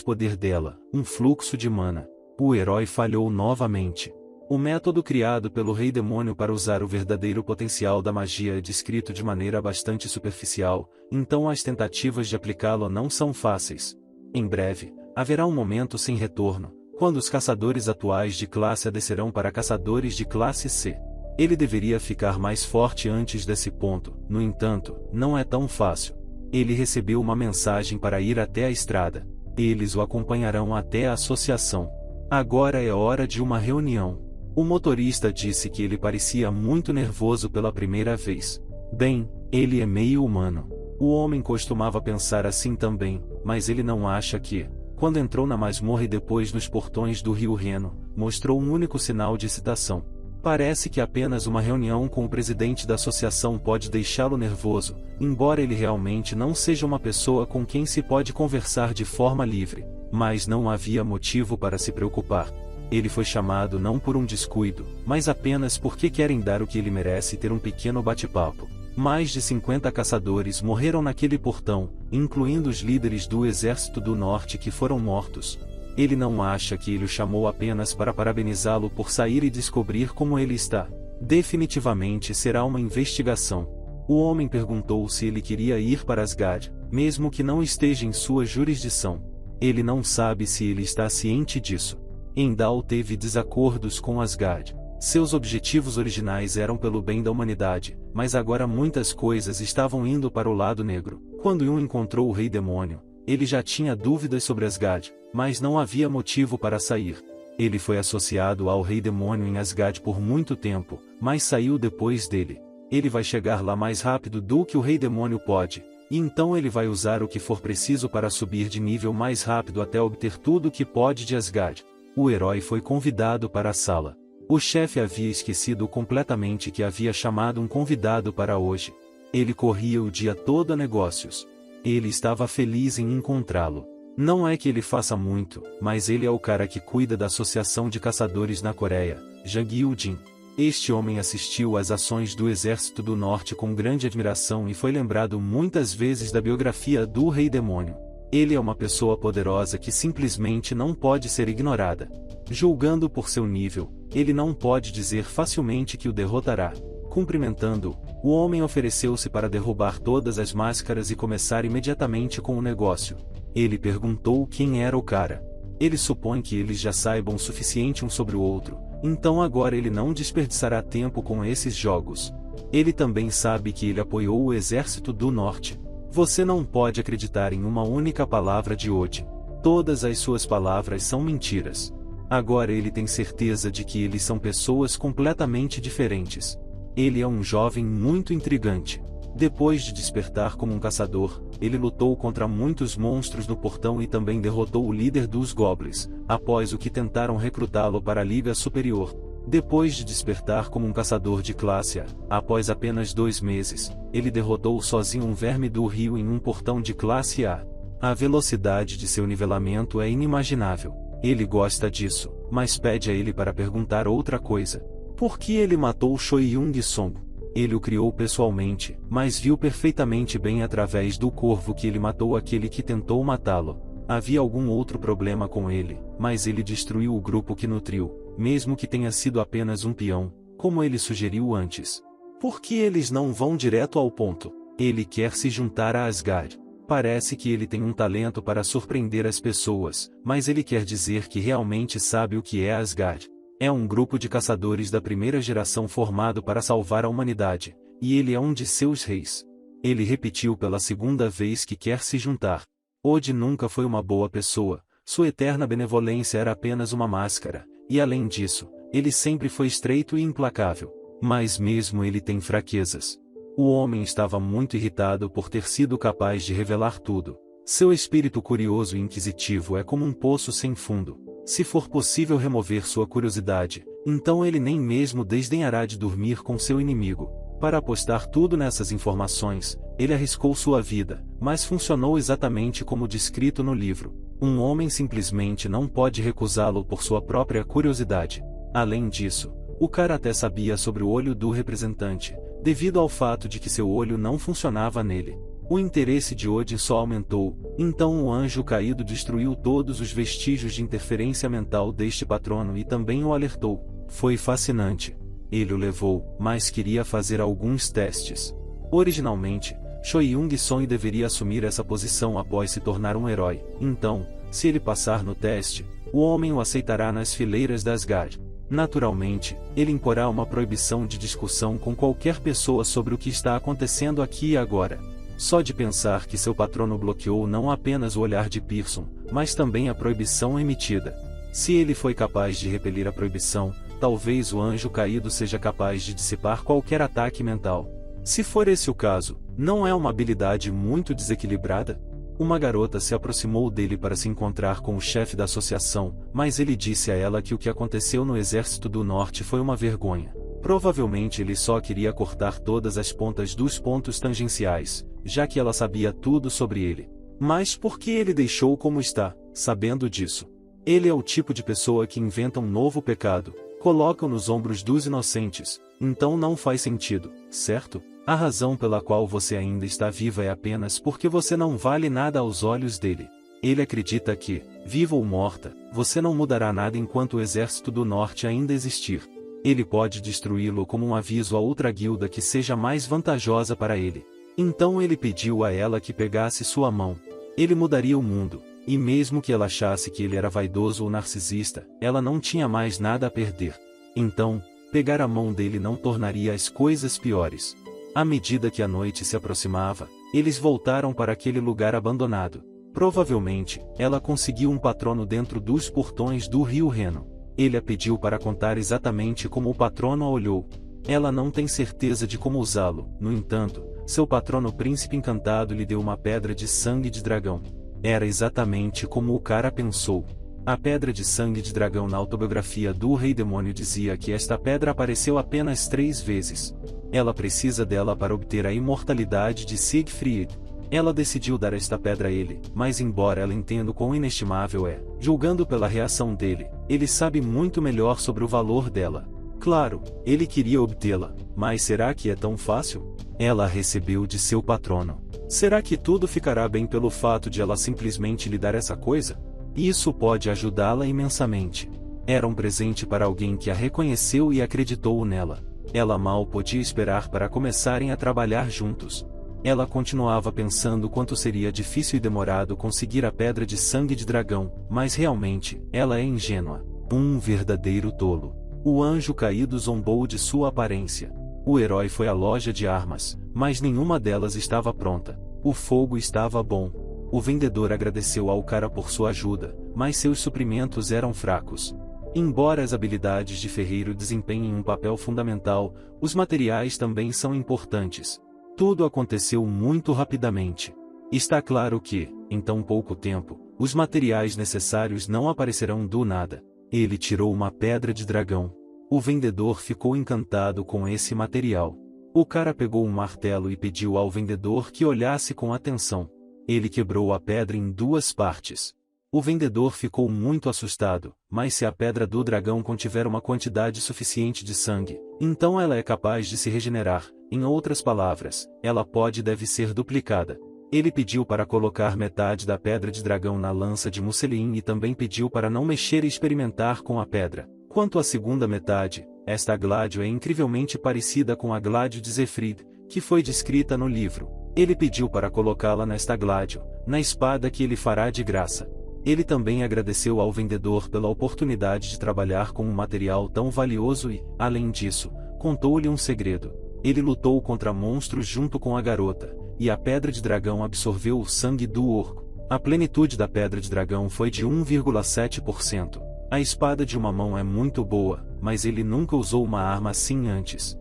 poder dela, um fluxo de mana. O herói falhou novamente. O método criado pelo Rei Demônio para usar o verdadeiro potencial da magia é descrito de maneira bastante superficial, então as tentativas de aplicá-lo não são fáceis. Em breve, haverá um momento sem retorno, quando os caçadores atuais de classe A descerão para caçadores de classe C. Ele deveria ficar mais forte antes desse ponto, no entanto, não é tão fácil. Ele recebeu uma mensagem para ir até a estrada. Eles o acompanharão até a associação. Agora é hora de uma reunião. O motorista disse que ele parecia muito nervoso pela primeira vez. Bem, ele é meio humano. O homem costumava pensar assim também, mas ele não acha que, quando entrou na masmorra e depois nos portões do Rio Reno, mostrou um único sinal de excitação. Parece que apenas uma reunião com o presidente da associação pode deixá-lo nervoso, embora ele realmente não seja uma pessoa com quem se pode conversar de forma livre. Mas não havia motivo para se preocupar. Ele foi chamado não por um descuido, mas apenas porque querem dar o que ele merece e ter um pequeno bate-papo. Mais de 50 caçadores morreram naquele portão, incluindo os líderes do Exército do Norte que foram mortos. Ele não acha que ele o chamou apenas para parabenizá-lo por sair e descobrir como ele está. Definitivamente será uma investigação. O homem perguntou se ele queria ir para Asgard, mesmo que não esteja em sua jurisdição. Ele não sabe se ele está ciente disso. Endal teve desacordos com Asgard. Seus objetivos originais eram pelo bem da humanidade, mas agora muitas coisas estavam indo para o lado negro. Quando Yun encontrou o Rei Demônio, ele já tinha dúvidas sobre Asgard, mas não havia motivo para sair. Ele foi associado ao Rei Demônio em Asgard por muito tempo, mas saiu depois dele. Ele vai chegar lá mais rápido do que o Rei Demônio pode, e então ele vai usar o que for preciso para subir de nível mais rápido até obter tudo o que pode de Asgard. O herói foi convidado para a sala. O chefe havia esquecido completamente que havia chamado um convidado para hoje. Ele corria o dia todo a negócios. Ele estava feliz em encontrá-lo. Não é que ele faça muito, mas ele é o cara que cuida da Associação de Caçadores na Coreia, Jang Yoo-jin. Este homem assistiu às ações do Exército do Norte com grande admiração e foi lembrado muitas vezes da biografia do Rei Demônio. Ele é uma pessoa poderosa que simplesmente não pode ser ignorada. Julgando por seu nível, ele não pode dizer facilmente que o derrotará. Cumprimentando-o, o homem ofereceu-se para derrubar todas as máscaras e começar imediatamente com o negócio. Ele perguntou quem era o cara. Ele supõe que eles já saibam o suficiente um sobre o outro, então agora ele não desperdiçará tempo com esses jogos. Ele também sabe que ele apoiou o Exército do Norte. Você não pode acreditar em uma única palavra de Odin. Todas as suas palavras são mentiras. Agora ele tem certeza de que eles são pessoas completamente diferentes. Ele é um jovem muito intrigante. Depois de despertar como um caçador, ele lutou contra muitos monstros no portão e também derrotou o líder dos Goblins, após o que tentaram recrutá-lo para a Liga Superior. Depois de despertar como um caçador de classe A, após apenas 2 meses, ele derrotou sozinho um verme do rio em um portão de classe A. A velocidade de seu nivelamento é inimaginável. Ele gosta disso, mas pede a ele para perguntar outra coisa. Por que ele matou Choi Young-song? Ele o criou pessoalmente, mas viu perfeitamente bem através do corvo que ele matou aquele que tentou matá-lo. Havia algum outro problema com ele, mas ele destruiu o grupo que nutriu, mesmo que tenha sido apenas um peão, como ele sugeriu antes. Por que eles não vão direto ao ponto? Ele quer se juntar a Asgard. Parece que ele tem um talento para surpreender as pessoas, mas ele quer dizer que realmente sabe o que é Asgard. É um grupo de caçadores da primeira geração formado para salvar a humanidade, e ele é um de seus reis. Ele repetiu pela segunda vez que quer se juntar. Odin nunca foi uma boa pessoa, sua eterna benevolência era apenas uma máscara, e além disso, ele sempre foi estreito e implacável. Mas mesmo ele tem fraquezas. O homem estava muito irritado por ter sido capaz de revelar tudo. Seu espírito curioso e inquisitivo é como um poço sem fundo. Se for possível remover sua curiosidade, então ele nem mesmo desdenhará de dormir com seu inimigo. Para apostar tudo nessas informações, ele arriscou sua vida, mas funcionou exatamente como descrito no livro. Um homem simplesmente não pode recusá-lo por sua própria curiosidade. Além disso, O cara até sabia sobre o olho do representante, devido ao fato de que seu olho não funcionava nele. O interesse de Odin só aumentou, então o anjo caído destruiu todos os vestígios de interferência mental deste patrono e também o alertou. Foi fascinante. Ele o levou, mas queria fazer alguns testes. Originalmente, Choi-Yung-song deveria assumir essa posição após se tornar um herói. Então, se ele passar no teste, o homem o aceitará nas fileiras das Asgard. Naturalmente, ele imporá uma proibição de discussão com qualquer pessoa sobre o que está acontecendo aqui e agora. Só de pensar que seu patrono bloqueou não apenas o olhar de Pearson, mas também a proibição emitida. Se ele foi capaz de repelir a proibição, talvez o anjo caído seja capaz de dissipar qualquer ataque mental. Se for esse o caso, não é uma habilidade muito desequilibrada? Uma garota se aproximou dele para se encontrar com o chefe da associação, mas ele disse a ela que o que aconteceu no Exército do Norte foi uma vergonha. Provavelmente ele só queria cortar todas as pontas dos pontos tangenciais, já que ela sabia tudo sobre ele. Mas por que ele deixou como está, sabendo disso? Ele é o tipo de pessoa que inventa um novo pecado, coloca-o nos ombros dos inocentes, então não faz sentido, certo? A razão pela qual você ainda está viva é apenas porque você não vale nada aos olhos dele. Ele acredita que, viva ou morta, você não mudará nada enquanto o Exército do Norte ainda existir. Ele pode destruí-lo como um aviso a outra guilda que seja mais vantajosa para ele. Então ele pediu a ela que pegasse sua mão. Ele mudaria o mundo, e mesmo que ela achasse que ele era vaidoso ou narcisista, ela não tinha mais nada a perder. Então, pegar a mão dele não tornaria as coisas piores. À medida que a noite se aproximava, eles voltaram para aquele lugar abandonado. Provavelmente, ela conseguiu um patrono dentro dos portões do rio Reno. Ele a pediu para contar exatamente como o patrono a olhou. Ela não tem certeza de como usá-lo, no entanto, seu patrono príncipe encantado lhe deu uma pedra de sangue de dragão. Era exatamente como o cara pensou. A pedra de sangue de dragão na autobiografia do Rei Demônio dizia que esta pedra apareceu apenas 3 vezes. Ela precisa dela para obter a imortalidade de Siegfried. Ela decidiu dar esta pedra a ele, mas embora ela entenda o quão inestimável é, julgando pela reação dele, ele sabe muito melhor sobre o valor dela. Claro, ele queria obtê-la, mas será que é tão fácil? Ela a recebeu de seu patrono. Será que tudo ficará bem pelo fato de ela simplesmente lhe dar essa coisa? Isso pode ajudá-la imensamente. Era um presente para alguém que a reconheceu e acreditou nela. Ela mal podia esperar para começarem a trabalhar juntos. Ela continuava pensando quanto seria difícil e demorado conseguir a pedra de sangue de dragão, mas realmente, ela é ingênua. Um verdadeiro tolo. O anjo caído zombou de sua aparência. O herói foi à loja de armas, mas nenhuma delas estava pronta. O fogo estava bom. O vendedor agradeceu ao cara por sua ajuda, mas seus suprimentos eram fracos. Embora as habilidades de ferreiro desempenhem um papel fundamental, os materiais também são importantes. Tudo aconteceu muito rapidamente. Está claro que, em tão pouco tempo, os materiais necessários não aparecerão do nada. Ele tirou uma pedra de dragão. O vendedor ficou encantado com esse material. O cara pegou um martelo e pediu ao vendedor que olhasse com atenção. Ele quebrou a pedra em 2 partes. O vendedor ficou muito assustado, mas se a pedra do dragão contiver uma quantidade suficiente de sangue, então ela é capaz de se regenerar. Em outras palavras, ela pode e deve ser duplicada. Ele pediu para colocar metade da pedra de dragão na lança de Muselin e também pediu para não mexer e experimentar com a pedra. Quanto à segunda metade, esta gládio é incrivelmente parecida com a gládio de Zefrid, que foi descrita no livro. Ele pediu para colocá-la nesta gládio, na espada que ele fará de graça. Ele também agradeceu ao vendedor pela oportunidade de trabalhar com um material tão valioso e, além disso, contou-lhe um segredo. Ele lutou contra monstros junto com a garota, e a pedra de dragão absorveu o sangue do orco. A plenitude da pedra de dragão foi de 1,7%. A espada de uma mão é muito boa, mas ele nunca usou uma arma assim antes.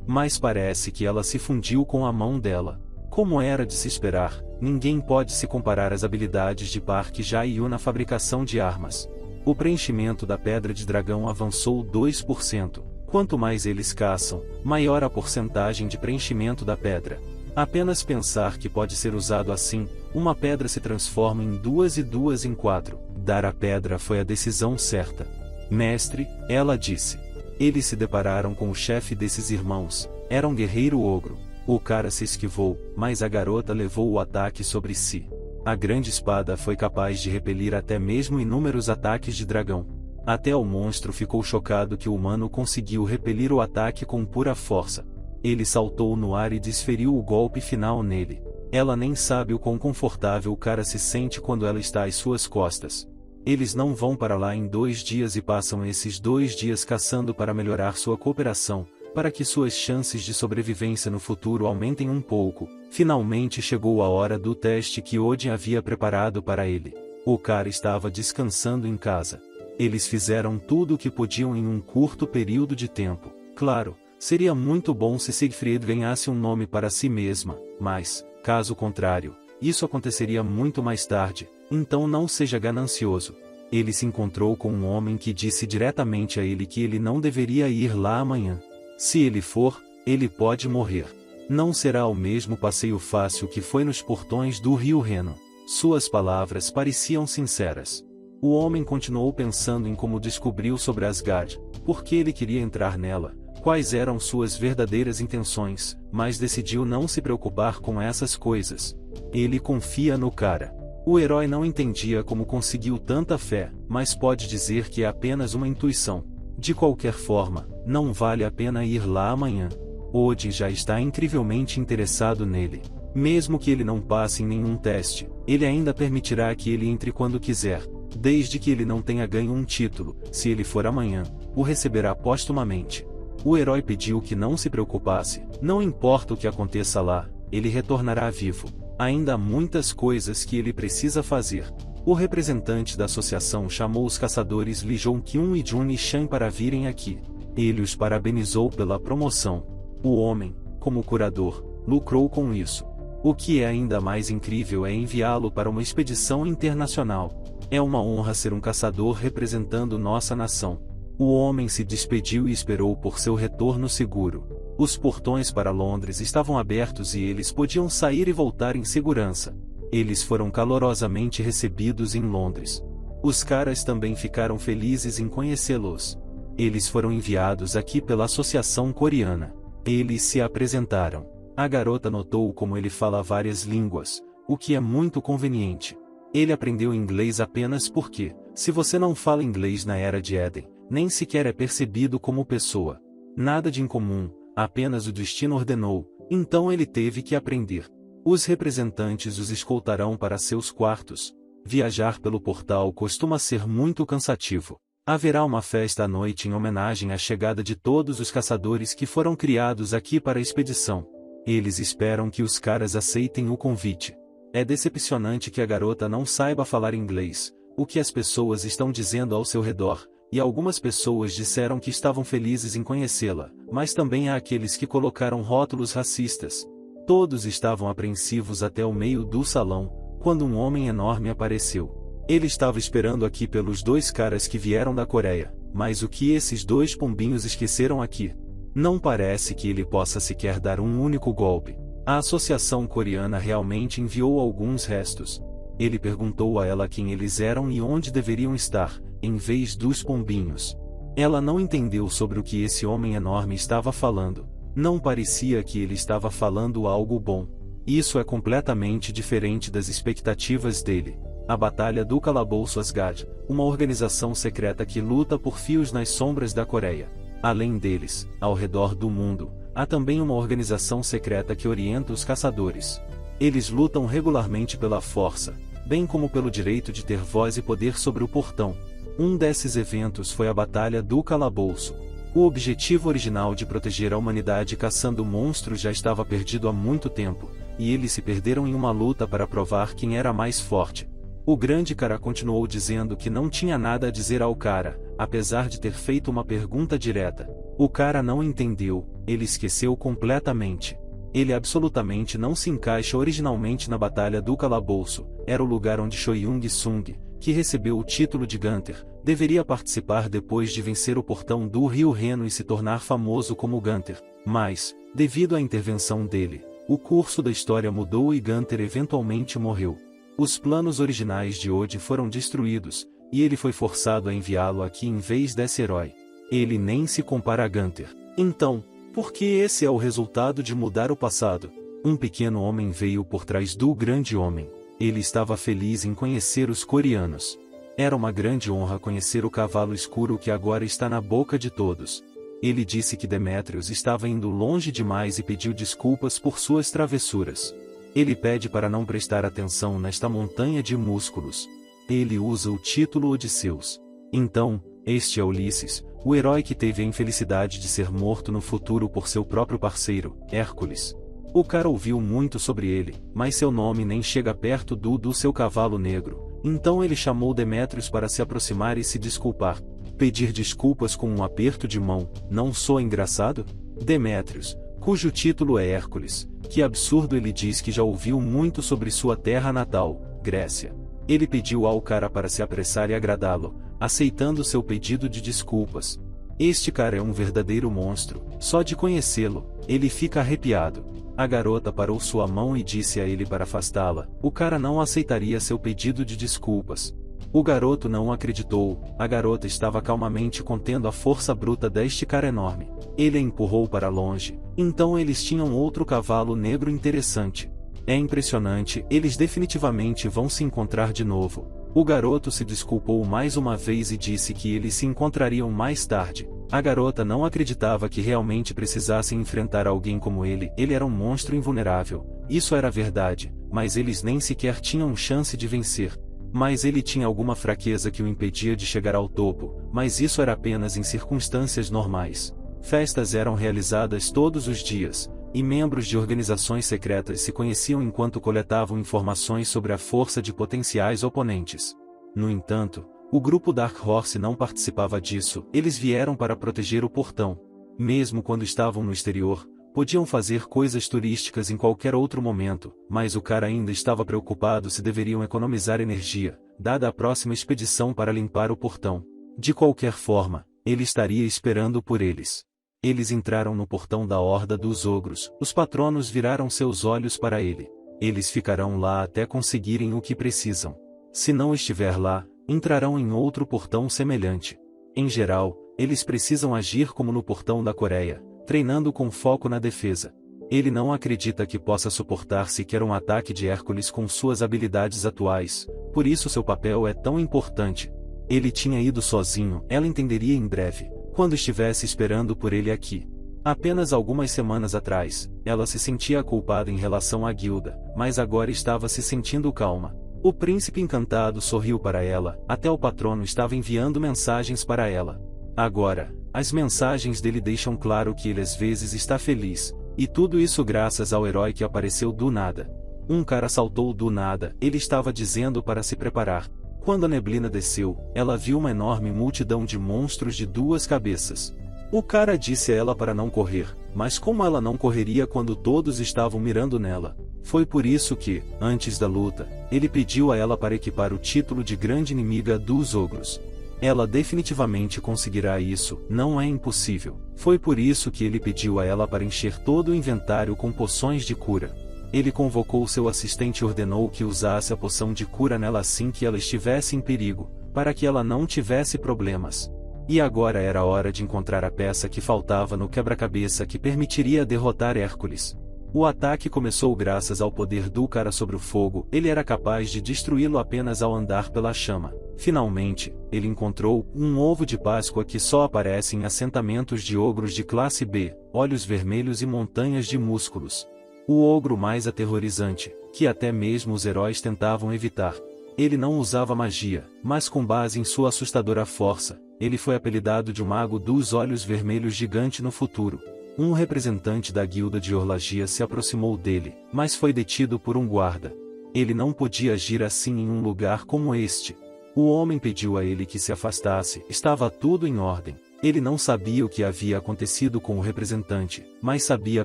Mas parece que ela se fundiu com a mão dela. Como era de se esperar, ninguém pode se comparar às habilidades de Park Jae-yu na fabricação de armas. O preenchimento da pedra de dragão avançou 2%. Quanto mais eles caçam, maior a porcentagem de preenchimento da pedra. Apenas pensar que pode ser usado assim, uma pedra se transforma em 2 e 2 em 4. Dar a pedra foi a decisão certa. Mestre, ela disse. Eles se depararam com o chefe desses irmãos, era um guerreiro ogro. O cara se esquivou, mas a garota levou o ataque sobre si. A grande espada foi capaz de repelir até mesmo inúmeros ataques de dragão. Até o monstro ficou chocado que o humano conseguiu repelir o ataque com pura força. Ele saltou no ar e desferiu o golpe final nele. Ela nem sabe o quão confortável o cara se sente quando ela está às suas costas. Eles não vão para lá em 2 dias e passam esses 2 dias caçando para melhorar sua cooperação, para que suas chances de sobrevivência no futuro aumentem um pouco. Finalmente chegou a hora do teste que Odin havia preparado para ele. O cara estava descansando em casa. Eles fizeram tudo o que podiam em um curto período de tempo. Claro, seria muito bom se Siegfried ganhasse um nome para si mesma, mas, caso contrário, isso aconteceria muito mais tarde, então não seja ganancioso. Ele se encontrou com um homem que disse diretamente a ele que ele não deveria ir lá amanhã. Se ele for, ele pode morrer. Não será o mesmo passeio fácil que foi nos portões do rio Reno. Suas palavras pareciam sinceras. O homem continuou pensando em como descobriu sobre Asgard, por que ele queria entrar nela, quais eram suas verdadeiras intenções, mas decidiu não se preocupar com essas coisas. Ele confia no cara. O herói não entendia como conseguiu tanta fé, mas pode dizer que é apenas uma intuição. De qualquer forma, não vale a pena ir lá amanhã. Odin já está incrivelmente interessado nele. Mesmo que ele não passe em nenhum teste, ele ainda permitirá que ele entre quando quiser, desde que ele não tenha ganho um título. Se ele for amanhã, o receberá póstumamente. O herói pediu que não se preocupasse, não importa o que aconteça lá, ele retornará vivo. Ainda há muitas coisas que ele precisa fazer. O representante da associação chamou os caçadores Lee Jong-kyun e Jun Shan para virem aqui. Ele os parabenizou pela promoção. O homem, como curador, lucrou com isso. O que é ainda mais incrível é enviá-lo para uma expedição internacional. É uma honra ser um caçador representando nossa nação. O homem se despediu e esperou por seu retorno seguro. Os portões para Londres estavam abertos e eles podiam sair e voltar em segurança. Eles foram calorosamente recebidos em Londres. Os caras também ficaram felizes em conhecê-los. Eles foram enviados aqui pela Associação Coreana. Eles se apresentaram. A garota notou como ele fala várias línguas, o que é muito conveniente. Ele aprendeu inglês apenas porque, se você não fala inglês na Era de Éden, nem sequer é percebido como pessoa. Nada de incomum, apenas o destino ordenou, então ele teve que aprender. Os representantes os escoltarão para seus quartos. Viajar pelo portal costuma ser muito cansativo. Haverá uma festa à noite em homenagem à chegada de todos os caçadores que foram criados aqui para a expedição. Eles esperam que os caras aceitem o convite. É decepcionante que a garota não saiba falar inglês, o que as pessoas estão dizendo ao seu redor, e algumas pessoas disseram que estavam felizes em conhecê-la, mas também há aqueles que colocaram rótulos racistas. Todos estavam apreensivos até o meio do salão, quando um homem enorme apareceu. Ele estava esperando aqui pelos 2 caras que vieram da Coreia, mas o que esses 2 pombinhos esqueceram aqui? Não parece que ele possa sequer dar um único golpe. A Associação Coreana realmente enviou alguns restos. Ele perguntou a ela quem eles eram e onde deveriam estar, em vez dos pombinhos. Ela não entendeu sobre o que esse homem enorme estava falando. Não parecia que ele estava falando algo bom. Isso é completamente diferente das expectativas dele. A Batalha do Calabouço Asgard, uma organização secreta que luta por fios nas sombras da Coreia. Além deles, ao redor do mundo, há também uma organização secreta que orienta os caçadores. Eles lutam regularmente pela força, bem como pelo direito de ter voz e poder sobre o portão. Um desses eventos foi a Batalha do Calabouço. O objetivo original de proteger a humanidade caçando monstros já estava perdido há muito tempo, e eles se perderam em uma luta para provar quem era mais forte. O grande cara continuou dizendo que não tinha nada a dizer ao cara, apesar de ter feito uma pergunta direta. O cara não entendeu, ele esqueceu completamente. Ele absolutamente não se encaixa originalmente na Batalha do Calabouço, era o lugar onde Choi Young-sung, que recebeu o título de Gunther, deveria participar depois de vencer o portão do Rio Reno e se tornar famoso como Gunther. Mas, devido à intervenção dele, o curso da história mudou e Gunther eventualmente morreu. Os planos originais de Odin foram destruídos, e ele foi forçado a enviá-lo aqui em vez desse herói. Ele nem se compara a Gunther. Então, por que esse é o resultado de mudar o passado? Um pequeno homem veio por trás do grande homem. Ele estava feliz em conhecer os coreanos. Era uma grande honra conhecer o cavalo escuro que agora está na boca de todos. Ele disse que Demétrios estava indo longe demais e pediu desculpas por suas travessuras. Ele pede para não prestar atenção nesta montanha de músculos. Ele usa o título Odisseus. Então, este é Ulisses, o herói que teve a infelicidade de ser morto no futuro por seu próprio parceiro, Hércules. O cara ouviu muito sobre ele, mas seu nome nem chega perto do seu cavalo negro. Então ele chamou Demétrios para se aproximar e se desculpar. Pedir desculpas com um aperto de mão, não soa engraçado? Demétrios, cujo título é Hércules, que absurdo, ele diz que já ouviu muito sobre sua terra natal, Grécia. Ele pediu ao cara para se apressar e agradá-lo, aceitando seu pedido de desculpas. Este cara é um verdadeiro monstro, só de conhecê-lo, ele fica arrepiado. A garota parou sua mão e disse a ele para afastá-la. O cara não aceitaria seu pedido de desculpas. O garoto não acreditou, a garota estava calmamente contendo a força bruta deste cara enorme. Ele a empurrou para longe, então eles tinham outro cavalo negro interessante. É impressionante, eles definitivamente vão se encontrar de novo. O garoto se desculpou mais uma vez e disse que eles se encontrariam mais tarde. A garota não acreditava que realmente precisassem enfrentar alguém como ele era um monstro invulnerável. Isso era verdade, mas eles nem sequer tinham chance de vencer. Mas ele tinha alguma fraqueza que o impedia de chegar ao topo, mas isso era apenas em circunstâncias normais. Festas eram realizadas todos os dias, e membros de organizações secretas se conheciam enquanto coletavam informações sobre a força de potenciais oponentes. No entanto, o grupo Dark Horse não participava disso, eles vieram para proteger o portão. Mesmo quando estavam no exterior, podiam fazer coisas turísticas em qualquer outro momento, mas o cara ainda estava preocupado se deveriam economizar energia, dada a próxima expedição para limpar o portão. De qualquer forma, ele estaria esperando por eles. Eles entraram no portão da Horda dos Ogros, os patronos viraram seus olhos para ele. Eles ficarão lá até conseguirem o que precisam. Se não estiver lá, entrarão em outro portão semelhante. Em geral, eles precisam agir como no portão da Coreia, treinando com foco na defesa. Ele não acredita que possa suportar sequer um ataque de Hércules com suas habilidades atuais, por isso seu papel é tão importante. Ele tinha ido sozinho, ela entenderia em breve, quando estivesse esperando por ele aqui. Apenas algumas semanas atrás, ela se sentia culpada em relação à guilda, mas agora estava se sentindo calma. O príncipe encantado sorriu para ela, até o patrono estava enviando mensagens para ela. Agora, as mensagens dele deixam claro que ele às vezes está feliz, e tudo isso graças ao herói que apareceu do nada. Um cara saltou do nada, ele estava dizendo para se preparar. Quando a neblina desceu, ela viu uma enorme multidão de monstros de duas cabeças. O cara disse a ela para não correr, mas como ela não correria quando todos estavam mirando nela? Foi por isso que, antes da luta, ele pediu a ela para equipar o título de grande inimiga dos ogros. Ela definitivamente conseguirá isso, não é impossível. Foi por isso que ele pediu a ela para encher todo o inventário com poções de cura. Ele convocou seu assistente e ordenou que usasse a poção de cura nela assim que ela estivesse em perigo, para que ela não tivesse problemas. E agora era a hora de encontrar a peça que faltava no quebra-cabeça que permitiria derrotar Hércules. O ataque começou graças ao poder do cara sobre o fogo, ele era capaz de destruí-lo apenas ao andar pela chama. Finalmente, ele encontrou um ovo de Páscoa que só aparece em assentamentos de ogros de classe B, olhos vermelhos e montanhas de músculos. O ogro mais aterrorizante, que até mesmo os heróis tentavam evitar. Ele não usava magia, mas com base em sua assustadora força, ele foi apelidado de o Mago dos Olhos Vermelhos Gigante no futuro. Um representante da guilda de Orlagia se aproximou dele, mas foi detido por um guarda. Ele não podia agir assim em um lugar como este. O homem pediu a ele que se afastasse, estava tudo em ordem. Ele não sabia o que havia acontecido com o representante, mas sabia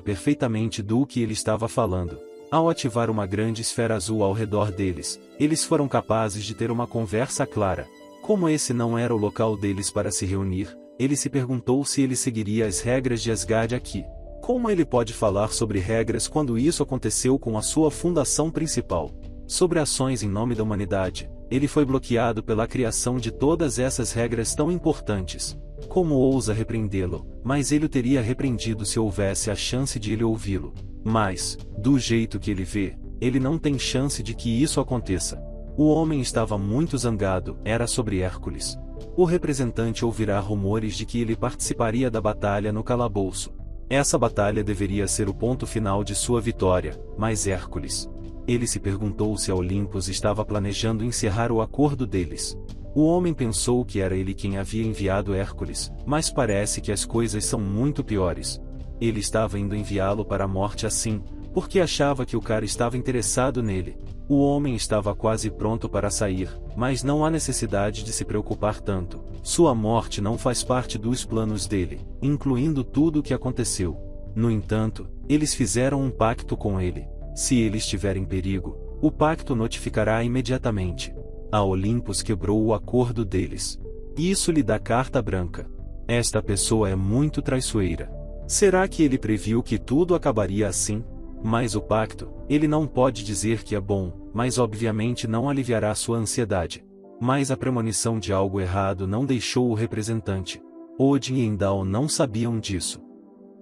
perfeitamente do que ele estava falando. Ao ativar uma grande esfera azul ao redor deles, eles foram capazes de ter uma conversa clara. Como esse não era o local deles para se reunir, ele se perguntou se ele seguiria as regras de Asgard aqui. Como ele pode falar sobre regras quando isso aconteceu com a sua fundação principal? Sobre ações em nome da humanidade, ele foi bloqueado pela criação de todas essas regras tão importantes. Como ousa repreendê-lo? Mas ele o teria repreendido se houvesse a chance de ele ouvi-lo. Mas, do jeito que ele vê, ele não tem chance de que isso aconteça. O homem estava muito zangado, era sobre Hércules. O representante ouvirá rumores de que ele participaria da batalha no calabouço. Essa batalha deveria ser o ponto final de sua vitória, mas Hércules. Ele se perguntou se a Olympus estava planejando encerrar o acordo deles. O homem pensou que era ele quem havia enviado Hércules, mas parece que as coisas são muito piores. Ele estava indo enviá-lo para a morte assim, porque achava que o cara estava interessado nele. O homem estava quase pronto para sair, mas não há necessidade de se preocupar tanto. Sua morte não faz parte dos planos dele, incluindo tudo o que aconteceu. No entanto, eles fizeram um pacto com ele. Se ele estiver em perigo, o pacto notificará imediatamente. A Olympus quebrou o acordo deles. Isso lhe dá carta branca. Esta pessoa é muito traiçoeira. Será que ele previu que tudo acabaria assim? Mas o pacto, ele não pode dizer que é bom, mas obviamente não aliviará sua ansiedade. Mas a premonição de algo errado não deixou o representante. Odin e Endal não sabiam disso.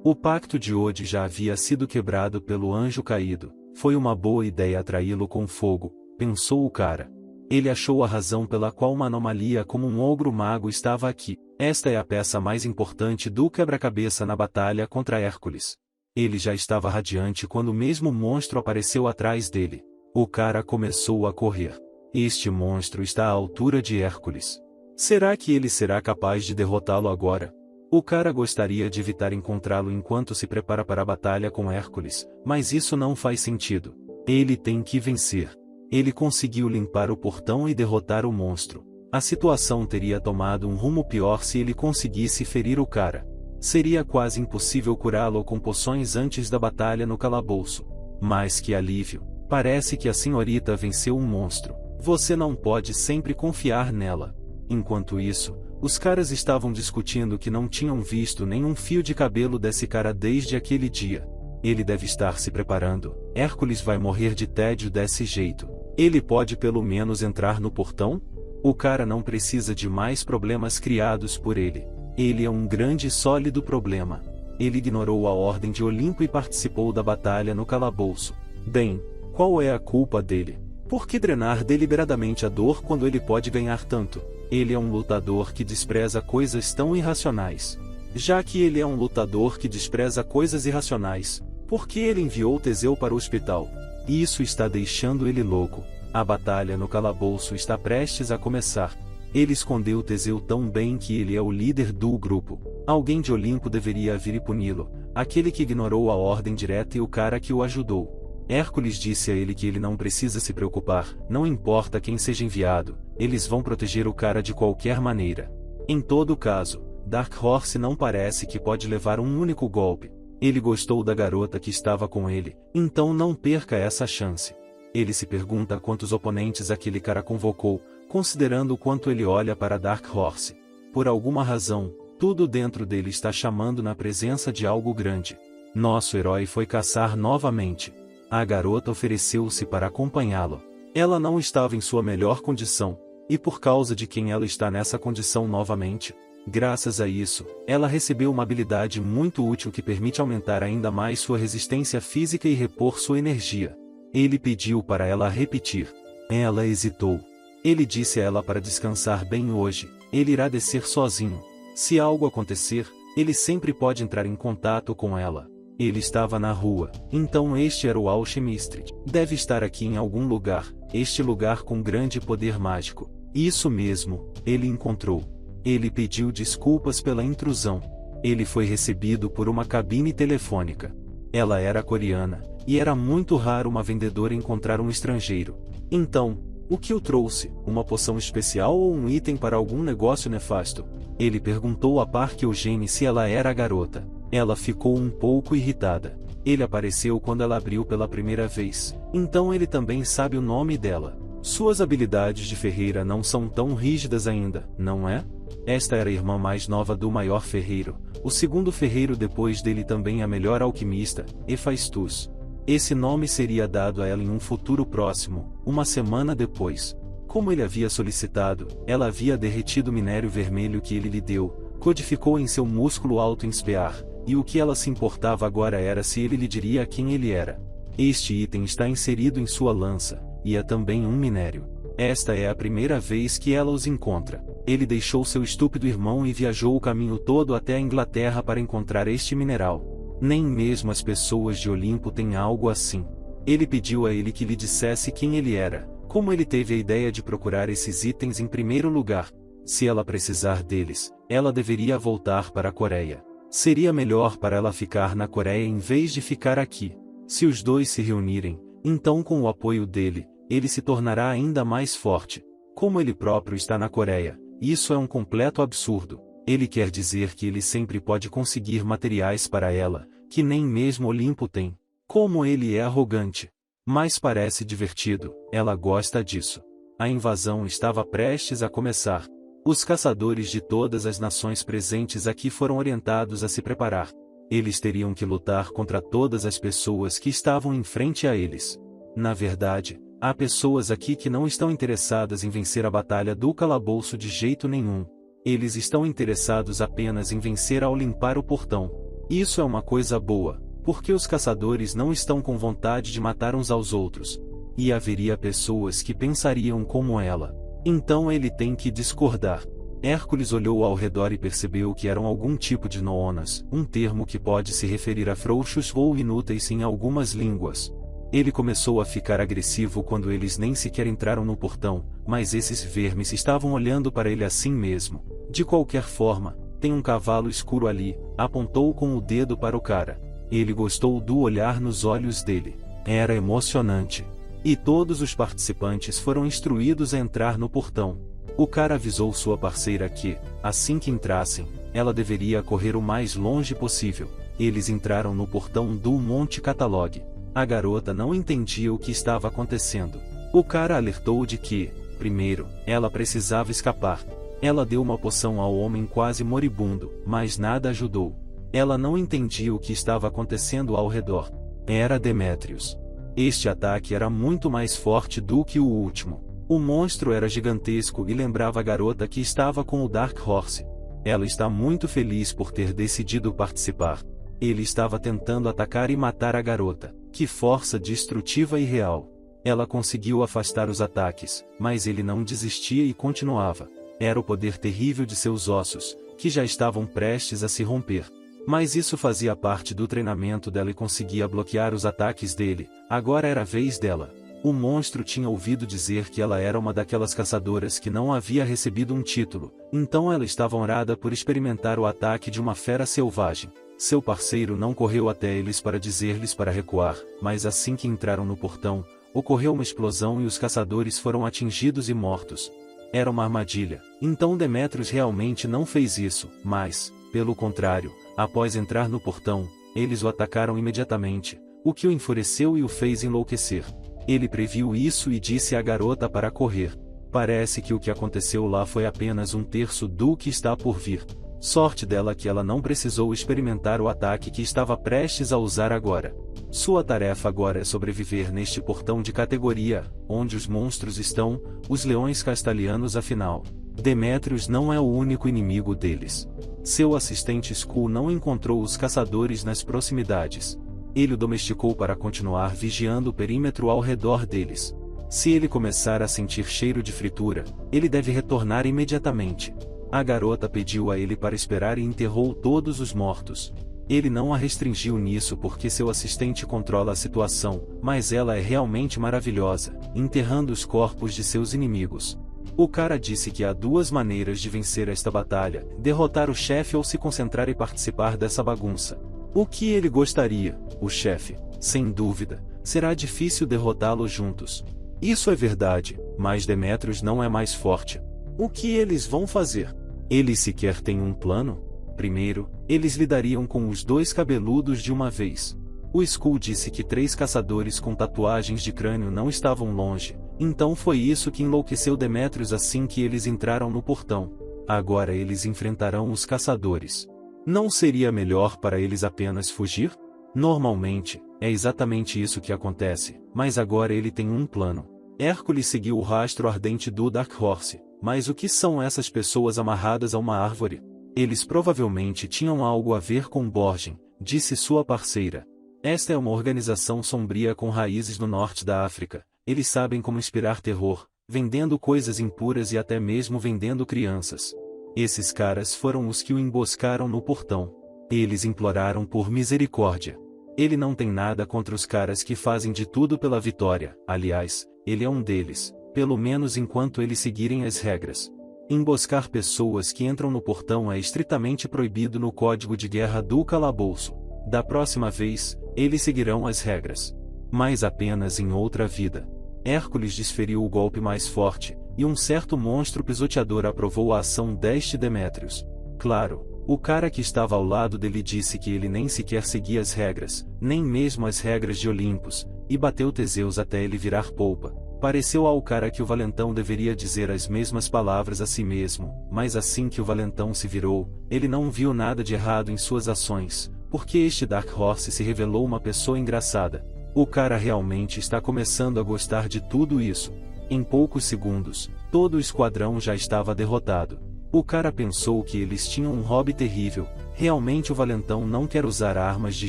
O pacto de Odin já havia sido quebrado pelo anjo caído. Foi uma boa ideia atraí-lo com fogo, pensou o cara. Ele achou a razão pela qual uma anomalia como um ogro mago estava aqui. Esta é a peça mais importante do quebra-cabeça na batalha contra Hércules. Ele já estava radiante quando o mesmo monstro apareceu atrás dele. O cara começou a correr. Este monstro está à altura de Hércules. Será que ele será capaz de derrotá-lo agora? O cara gostaria de evitar encontrá-lo enquanto se prepara para a batalha com Hércules, mas isso não faz sentido. Ele tem que vencer. Ele conseguiu limpar o portão e derrotar o monstro. A situação teria tomado um rumo pior se ele conseguisse ferir o cara. Seria quase impossível curá-lo com poções antes da batalha no calabouço. Mas que alívio! Parece que a senhorita venceu um monstro. Você não pode sempre confiar nela. Enquanto isso, os caras estavam discutindo que não tinham visto nenhum fio de cabelo desse cara desde aquele dia. Ele deve estar se preparando. Hércules vai morrer de tédio desse jeito. Ele pode pelo menos entrar no portão? O cara não precisa de mais problemas criados por ele. Ele é um grande e sólido problema. Ele ignorou a ordem de Olimpo e participou da batalha no calabouço. Bem, qual é a culpa dele? Por que drenar deliberadamente a dor quando ele pode ganhar tanto? Ele é um lutador que despreza coisas tão irracionais. Já que ele é um lutador que despreza coisas irracionais, por que ele enviou Teseu para o hospital? Isso está deixando ele louco. A batalha no calabouço está prestes a começar. Ele escondeu Teseu tão bem que ele é o líder do grupo. Alguém de Olimpo deveria vir e puni-lo, aquele que ignorou a ordem direta e o cara que o ajudou. Hércules disse a ele que ele não precisa se preocupar, não importa quem seja enviado, eles vão proteger o cara de qualquer maneira. Em todo caso, Dark Horse não parece que pode levar um único golpe. Ele gostou da garota que estava com ele, então não perca essa chance. Ele se pergunta quantos oponentes aquele cara convocou, considerando o quanto ele olha para Dark Horse. Por alguma razão, tudo dentro dele está chamando na presença de algo grande. Nosso herói foi caçar novamente. A garota ofereceu-se para acompanhá-lo. Ela não estava em sua melhor condição, e por causa de quem ela está nessa condição novamente. Graças a isso, ela recebeu uma habilidade muito útil que permite aumentar ainda mais sua resistência física e repor sua energia. Ele pediu para ela repetir. Ela hesitou. Ele disse a ela para descansar bem hoje, ele irá descer sozinho. Se algo acontecer, ele sempre pode entrar em contato com ela. Ele estava na rua, então este era o Alchemist. Deve estar aqui em algum lugar, este lugar com grande poder mágico. Isso mesmo, ele encontrou. Ele pediu desculpas pela intrusão. Ele foi recebido por uma cabine telefônica. Ela era coreana, e era muito raro uma vendedora encontrar um estrangeiro. Então, o que o trouxe? Uma poção especial ou um item para algum negócio nefasto? Ele perguntou a Park Eugene se ela era a garota. Ela ficou um pouco irritada. Ele apareceu quando ela abriu pela primeira vez, então ele também sabe o nome dela. Suas habilidades de ferreira não são tão rígidas ainda, não é? Esta era a irmã mais nova do maior ferreiro, o segundo ferreiro depois dele também a melhor alquimista, Hephaestus. Esse nome seria dado a ela em um futuro próximo, uma semana depois. Como ele havia solicitado, ela havia derretido o minério vermelho que ele lhe deu, codificou em seu músculo auto-inspear, e o que ela se importava agora era se ele lhe diria quem ele era. Este item está inserido em sua lança, e é também um minério. Esta é a primeira vez que ela os encontra. Ele deixou seu estúpido irmão e viajou o caminho todo até a Inglaterra para encontrar este mineral. Nem mesmo as pessoas de Olimpo têm algo assim. Ele pediu a ele que lhe dissesse quem ele era. Como ele teve a ideia de procurar esses itens em primeiro lugar? Se ela precisar deles, ela deveria voltar para a Coreia. Seria melhor para ela ficar na Coreia em vez de ficar aqui. Se os dois se reunirem, então com o apoio dele, ele se tornará ainda mais forte. Como ele próprio está na Coreia, isso é um completo absurdo. Ele quer dizer que ele sempre pode conseguir materiais para ela, que nem mesmo Olimpo tem. Como ele é arrogante! Mas parece divertido, ela gosta disso. A invasão estava prestes a começar. Os caçadores de todas as nações presentes aqui foram orientados a se preparar. Eles teriam que lutar contra todas as pessoas que estavam em frente a eles. Na verdade, há pessoas aqui que não estão interessadas em vencer a batalha do calabouço de jeito nenhum. Eles estão interessados apenas em vencer ao limpar o portão. Isso é uma coisa boa, porque os caçadores não estão com vontade de matar uns aos outros. E haveria pessoas que pensariam como ela. Então ele tem que discordar. Hércules olhou ao redor e percebeu que eram algum tipo de noonas, um termo que pode se referir a frouxos ou inúteis em algumas línguas. Ele começou a ficar agressivo quando eles nem sequer entraram no portão, mas esses vermes estavam olhando para ele assim mesmo. De qualquer forma, tem um cavalo escuro ali, apontou com o dedo para o cara. Ele gostou do olhar nos olhos dele. Era emocionante. E todos os participantes foram instruídos a entrar no portão. O cara avisou sua parceira que, assim que entrassem, ela deveria correr o mais longe possível. Eles entraram no portão do Monte Catalog. A garota não entendia o que estava acontecendo. O cara alertou de que, primeiro, ela precisava escapar. Ela deu uma poção ao homem quase moribundo, mas nada ajudou. Ela não entendia o que estava acontecendo ao redor. Era Demétrios. Este ataque era muito mais forte do que o último. O monstro era gigantesco e lembrava a garota que estava com o Dark Horse. Ela está muito feliz por ter decidido participar. Ele estava tentando atacar e matar a garota. Que força destrutiva e real! Ela conseguiu afastar os ataques, mas ele não desistia e continuava. Era o poder terrível de seus ossos, que já estavam prestes a se romper. Mas isso fazia parte do treinamento dela e conseguia bloquear os ataques dele. Agora era a vez dela. O monstro tinha ouvido dizer que ela era uma daquelas caçadoras que não havia recebido um título, então ela estava honrada por experimentar o ataque de uma fera selvagem. Seu parceiro não correu até eles para dizer-lhes para recuar, mas assim que entraram no portão, ocorreu uma explosão e os caçadores foram atingidos e mortos. Era uma armadilha. Então Demétrios realmente não fez isso, mas, pelo contrário, após entrar no portão, eles o atacaram imediatamente, o que o enfureceu e o fez enlouquecer. Ele previu isso e disse à garota para correr. Parece que o que aconteceu lá foi apenas um terço do que está por vir. Sorte dela que ela não precisou experimentar o ataque que estava prestes a usar agora. Sua tarefa agora é sobreviver neste portão de categoria, onde os monstros estão, os leões castalianos afinal. Demétrios não é o único inimigo deles. Seu assistente Skull não encontrou os caçadores nas proximidades. Ele o domesticou para continuar vigiando o perímetro ao redor deles. Se ele começar a sentir cheiro de fritura, ele deve retornar imediatamente. A garota pediu a ele para esperar e enterrou todos os mortos. Ele não a restringiu nisso porque seu assistente controla a situação, mas ela é realmente maravilhosa, enterrando os corpos de seus inimigos. O cara disse que há duas maneiras de vencer esta batalha: derrotar o chefe ou se concentrar e participar dessa bagunça. O que ele gostaria? O chefe, sem dúvida, será difícil derrotá-lo juntos. Isso é verdade, mas Demétrios não é mais forte. O que eles vão fazer? Eles sequer têm um plano? Primeiro, eles lidariam com os dois cabeludos de uma vez. O Skull disse que 3 caçadores com tatuagens de crânio não estavam longe, então foi isso que enlouqueceu Demétrios assim que eles entraram no portão. Agora eles enfrentarão os caçadores. Não seria melhor para eles apenas fugir? Normalmente, é exatamente isso que acontece, mas agora ele tem um plano. Hércules seguiu o rastro ardente do Dark Horse. Mas o que são essas pessoas amarradas a uma árvore? Eles provavelmente tinham algo a ver com Borgem, disse sua parceira. Esta é uma organização sombria com raízes no norte da África. Eles sabem como inspirar terror, vendendo coisas impuras e até mesmo vendendo crianças. Esses caras foram os que o emboscaram no portão. Eles imploraram por misericórdia. Ele não tem nada contra os caras que fazem de tudo pela vitória. Aliás, ele é um deles, pelo menos enquanto eles seguirem as regras. Emboscar pessoas que entram no portão é estritamente proibido no Código de Guerra do Calabouço. Da próxima vez, eles seguirão as regras. Mas apenas em outra vida. Hércules desferiu o golpe mais forte, e um certo monstro pisoteador aprovou a ação deste Demétrios. Claro, o cara que estava ao lado dele disse que ele nem sequer seguia as regras, nem mesmo as regras de Olimpos, e bateu Teseus até ele virar polpa. Pareceu ao cara que o valentão deveria dizer as mesmas palavras a si mesmo, mas assim que o valentão se virou, ele não viu nada de errado em suas ações, porque este Dark Horse se revelou uma pessoa engraçada. O cara realmente está começando a gostar de tudo isso. Em poucos segundos, todo o esquadrão já estava derrotado. O cara pensou que eles tinham um hobby terrível. Realmente o valentão não quer usar armas de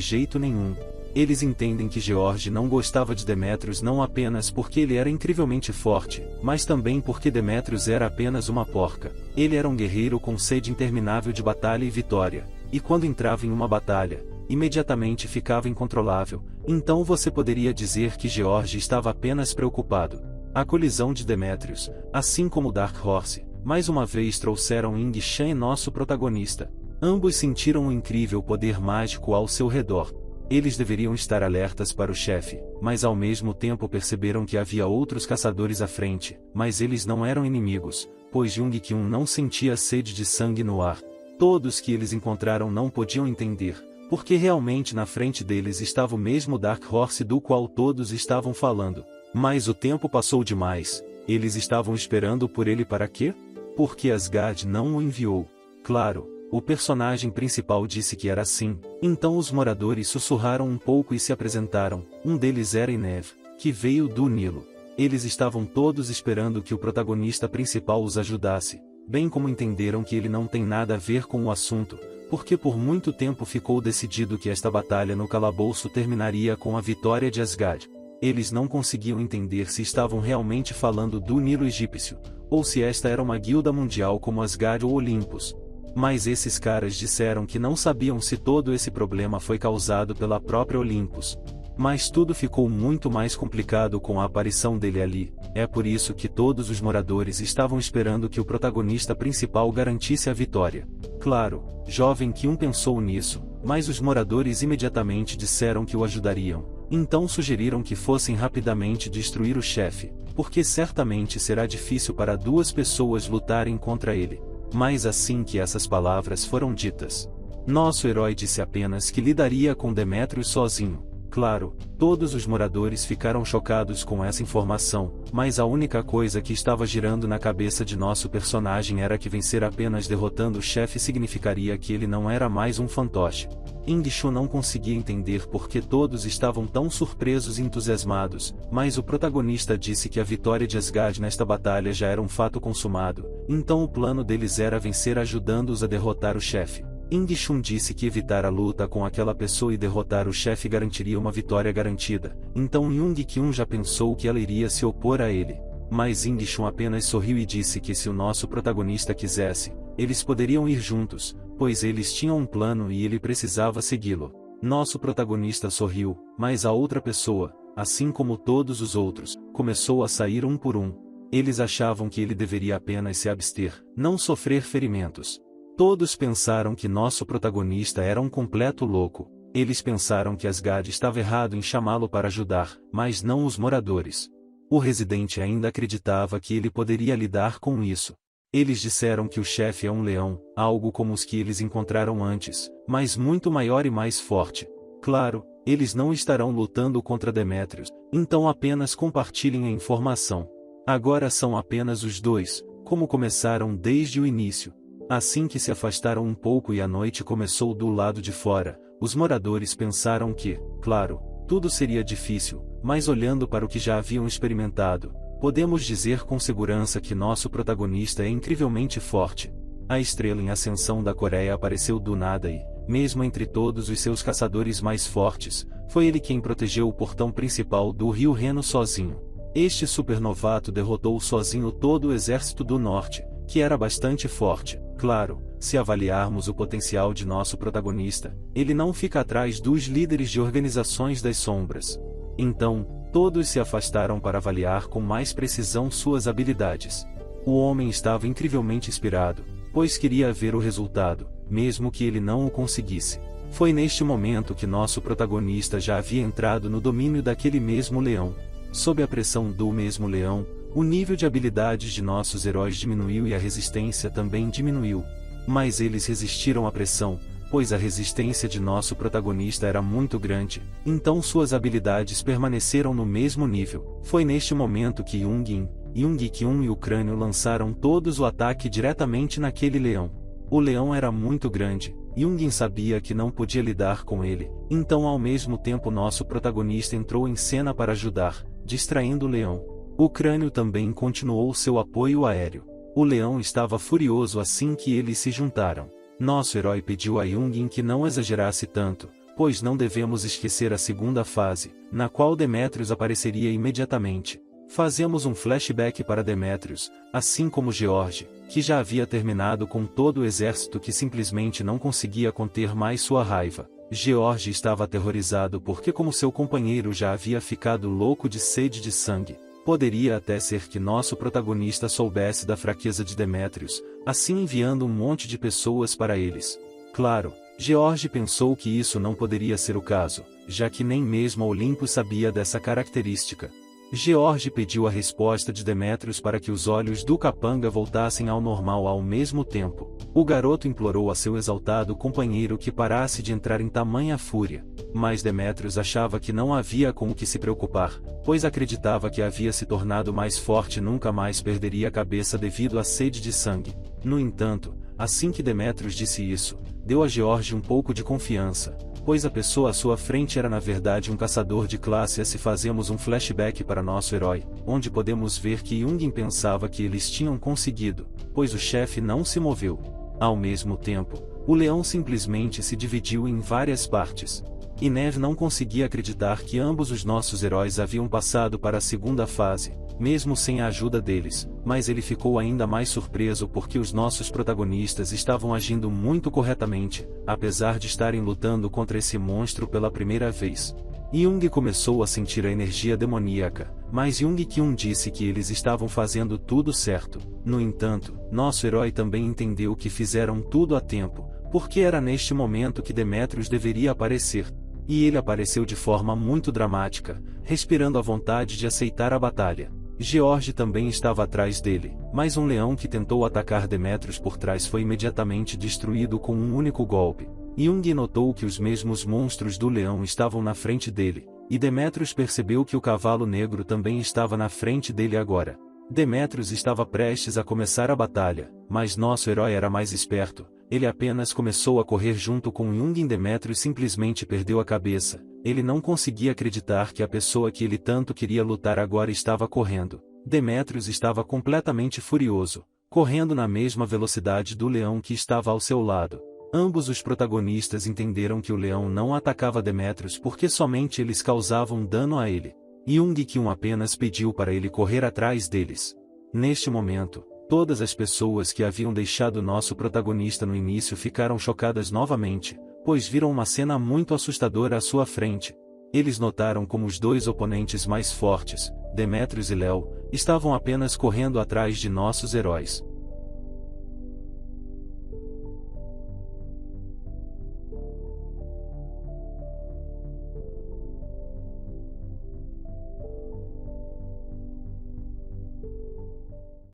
jeito nenhum. Eles entendem que George não gostava de Demétrios não apenas porque ele era incrivelmente forte, mas também porque Demétrios era apenas uma porca. Ele era um guerreiro com sede interminável de batalha e vitória, e quando entrava em uma batalha, imediatamente ficava incontrolável. Então você poderia dizer que George estava apenas preocupado. A colisão de Demétrios, assim como Dark Horse, mais uma vez trouxeram Ying Shan e nosso protagonista. Ambos sentiram um incrível poder mágico ao seu redor. Eles deveriam estar alertas para o chefe, mas ao mesmo tempo perceberam que havia outros caçadores à frente, mas eles não eram inimigos, pois Jung Kyun não sentia sede de sangue no ar. Todos que eles encontraram não podiam entender, porque realmente na frente deles estava o mesmo Dark Horse do qual todos estavam falando. Mas o tempo passou demais. Eles estavam esperando por ele para quê? Porque Asgard não o enviou. Claro, o personagem principal disse que era assim. Então os moradores sussurraram um pouco e se apresentaram. Um deles era Inev, que veio do Nilo. Eles estavam todos esperando que o protagonista principal os ajudasse, bem como entenderam que ele não tem nada a ver com o assunto, porque por muito tempo ficou decidido que esta batalha no calabouço terminaria com a vitória de Asgard. Eles não conseguiam entender se estavam realmente falando do Nilo egípcio, ou se esta era uma guilda mundial como Asgard ou Olympus. Mas esses caras disseram que não sabiam se todo esse problema foi causado pela própria Olympus. Mas tudo ficou muito mais complicado com a aparição dele ali. É por isso que todos os moradores estavam esperando que o protagonista principal garantisse a vitória. Claro, Jovem Kyun pensou nisso, mas os moradores imediatamente disseram que o ajudariam. Então sugeriram que fossem rapidamente destruir o chefe, porque certamente será difícil para duas pessoas lutarem contra ele. Mas assim que essas palavras foram ditas, nosso herói disse apenas que lidaria com Demétrios sozinho. Claro, todos os moradores ficaram chocados com essa informação, mas a única coisa que estava girando na cabeça de nosso personagem era que vencer apenas derrotando o chefe significaria que ele não era mais um fantoche. Ying-shu não conseguia entender por que todos estavam tão surpresos e entusiasmados, mas o protagonista disse que a vitória de Asgard nesta batalha já era um fato consumado, então o plano deles era vencer ajudando-os a derrotar o chefe. Ying-shun disse que evitar a luta com aquela pessoa e derrotar o chefe garantiria uma vitória garantida, então Jung Kyun já pensou que ela iria se opor a ele. Mas Ying-shun apenas sorriu e disse que se o nosso protagonista quisesse, eles poderiam ir juntos, pois eles tinham um plano e ele precisava segui-lo. Nosso protagonista sorriu, mas a outra pessoa, assim como todos os outros, começou a sair um por um. Eles achavam que ele deveria apenas se abster, não sofrer ferimentos. Todos pensaram que nosso protagonista era um completo louco. Eles pensaram que Asgard estava errado em chamá-lo para ajudar, mas não os moradores. O residente ainda acreditava que ele poderia lidar com isso. Eles disseram que o chefe é um leão, algo como os que eles encontraram antes, mas muito maior e mais forte. Claro, eles não estarão lutando contra Demétrios, então apenas compartilhem a informação. Agora são apenas os dois, como começaram desde o início. Assim que se afastaram um pouco e a noite começou do lado de fora, os moradores pensaram que, claro, tudo seria difícil, mas olhando para o que já haviam experimentado, Podemos dizer com segurança que nosso protagonista é incrivelmente forte. A estrela em ascensão da Coreia apareceu do nada e, mesmo entre todos os seus caçadores mais fortes, foi ele quem protegeu o portão principal do Rio Reno sozinho. Este supernovato derrotou sozinho todo o exército do norte, que era bastante forte. Claro, se avaliarmos o potencial de nosso protagonista, ele não fica atrás dos líderes de organizações das sombras. Então, todos se afastaram para avaliar com mais precisão suas habilidades. O homem estava incrivelmente inspirado, pois queria ver o resultado, mesmo que ele não o conseguisse. Foi neste momento que nosso protagonista já havia entrado no domínio daquele mesmo leão. Sob a pressão do mesmo leão, o nível de habilidades de nossos heróis diminuiu e a resistência também diminuiu. Mas eles resistiram à pressão, pois a resistência de nosso protagonista era muito grande, então suas habilidades permaneceram no mesmo nível. Foi neste momento que Jung-Kyun e o crânio lançaram todos o ataque diretamente naquele leão. O leão era muito grande, Jung sabia que não podia lidar com ele, então ao mesmo tempo nosso protagonista entrou em cena para ajudar, distraindo o leão. O crânio também continuou seu apoio aéreo. O leão estava furioso assim que eles se juntaram. Nosso herói pediu a Jung que não exagerasse tanto, pois não devemos esquecer a segunda fase, na qual Demétrios apareceria imediatamente. Fazemos um flashback para Demétrios, assim como George, que já havia terminado com todo o exército que simplesmente não conseguia conter mais sua raiva. George estava aterrorizado porque, como seu companheiro já havia ficado louco de sede de sangue, poderia até ser que nosso protagonista soubesse da fraqueza de Demétrios, assim enviando um monte de pessoas para eles. Claro, George pensou que isso não poderia ser o caso, já que nem mesmo Olimpo sabia dessa característica. George pediu a resposta de Demétrios para que os olhos do capanga voltassem ao normal ao mesmo tempo. O garoto implorou a seu exaltado companheiro que parasse de entrar em tamanha fúria, mas Demétrios achava que não havia com o que se preocupar, pois acreditava que havia se tornado mais forte e nunca mais perderia a cabeça devido à sede de sangue. No entanto, assim que Demétrios disse isso, deu a George um pouco de confiança, pois a pessoa à sua frente era na verdade um caçador de classe S. Fazemos um flashback para nosso herói, onde podemos ver que Jung pensava que eles tinham conseguido, pois o chefe não se moveu. Ao mesmo tempo, o leão simplesmente se dividiu em várias partes. E Neve não conseguia acreditar que ambos os nossos heróis haviam passado para a segunda fase, mesmo sem a ajuda deles, mas ele ficou ainda mais surpreso porque os nossos protagonistas estavam agindo muito corretamente, apesar de estarem lutando contra esse monstro pela primeira vez. Jung começou a sentir a energia demoníaca, mas Jung-Kyun disse que eles estavam fazendo tudo certo. No entanto, nosso herói também entendeu que fizeram tudo a tempo, porque era neste momento que Demétrios deveria aparecer. E ele apareceu de forma muito dramática, respirando a vontade de aceitar a batalha. George também estava atrás dele, mas um leão que tentou atacar Demétrios por trás foi imediatamente destruído com um único golpe. Jung notou que os mesmos monstros do leão estavam na frente dele, e Demétrios percebeu que o cavalo negro também estava na frente dele agora. Demétrios estava prestes a começar a batalha, mas nosso herói era mais esperto. Ele apenas começou a correr junto com Jung. Demétrios simplesmente perdeu a cabeça. Ele não conseguia acreditar que a pessoa que ele tanto queria lutar agora estava correndo. Demétrios estava completamente furioso, correndo na mesma velocidade do leão que estava ao seu lado. Ambos os protagonistas entenderam que o leão não atacava Demétrios porque somente eles causavam dano a ele. Jung-Kyun apenas pediu para ele correr atrás deles. Neste momento, todas as pessoas que haviam deixado nosso protagonista no início ficaram chocadas novamente, pois viram uma cena muito assustadora à sua frente. Eles notaram como os dois oponentes mais fortes, Demétrios e Léo, estavam apenas correndo atrás de nossos heróis.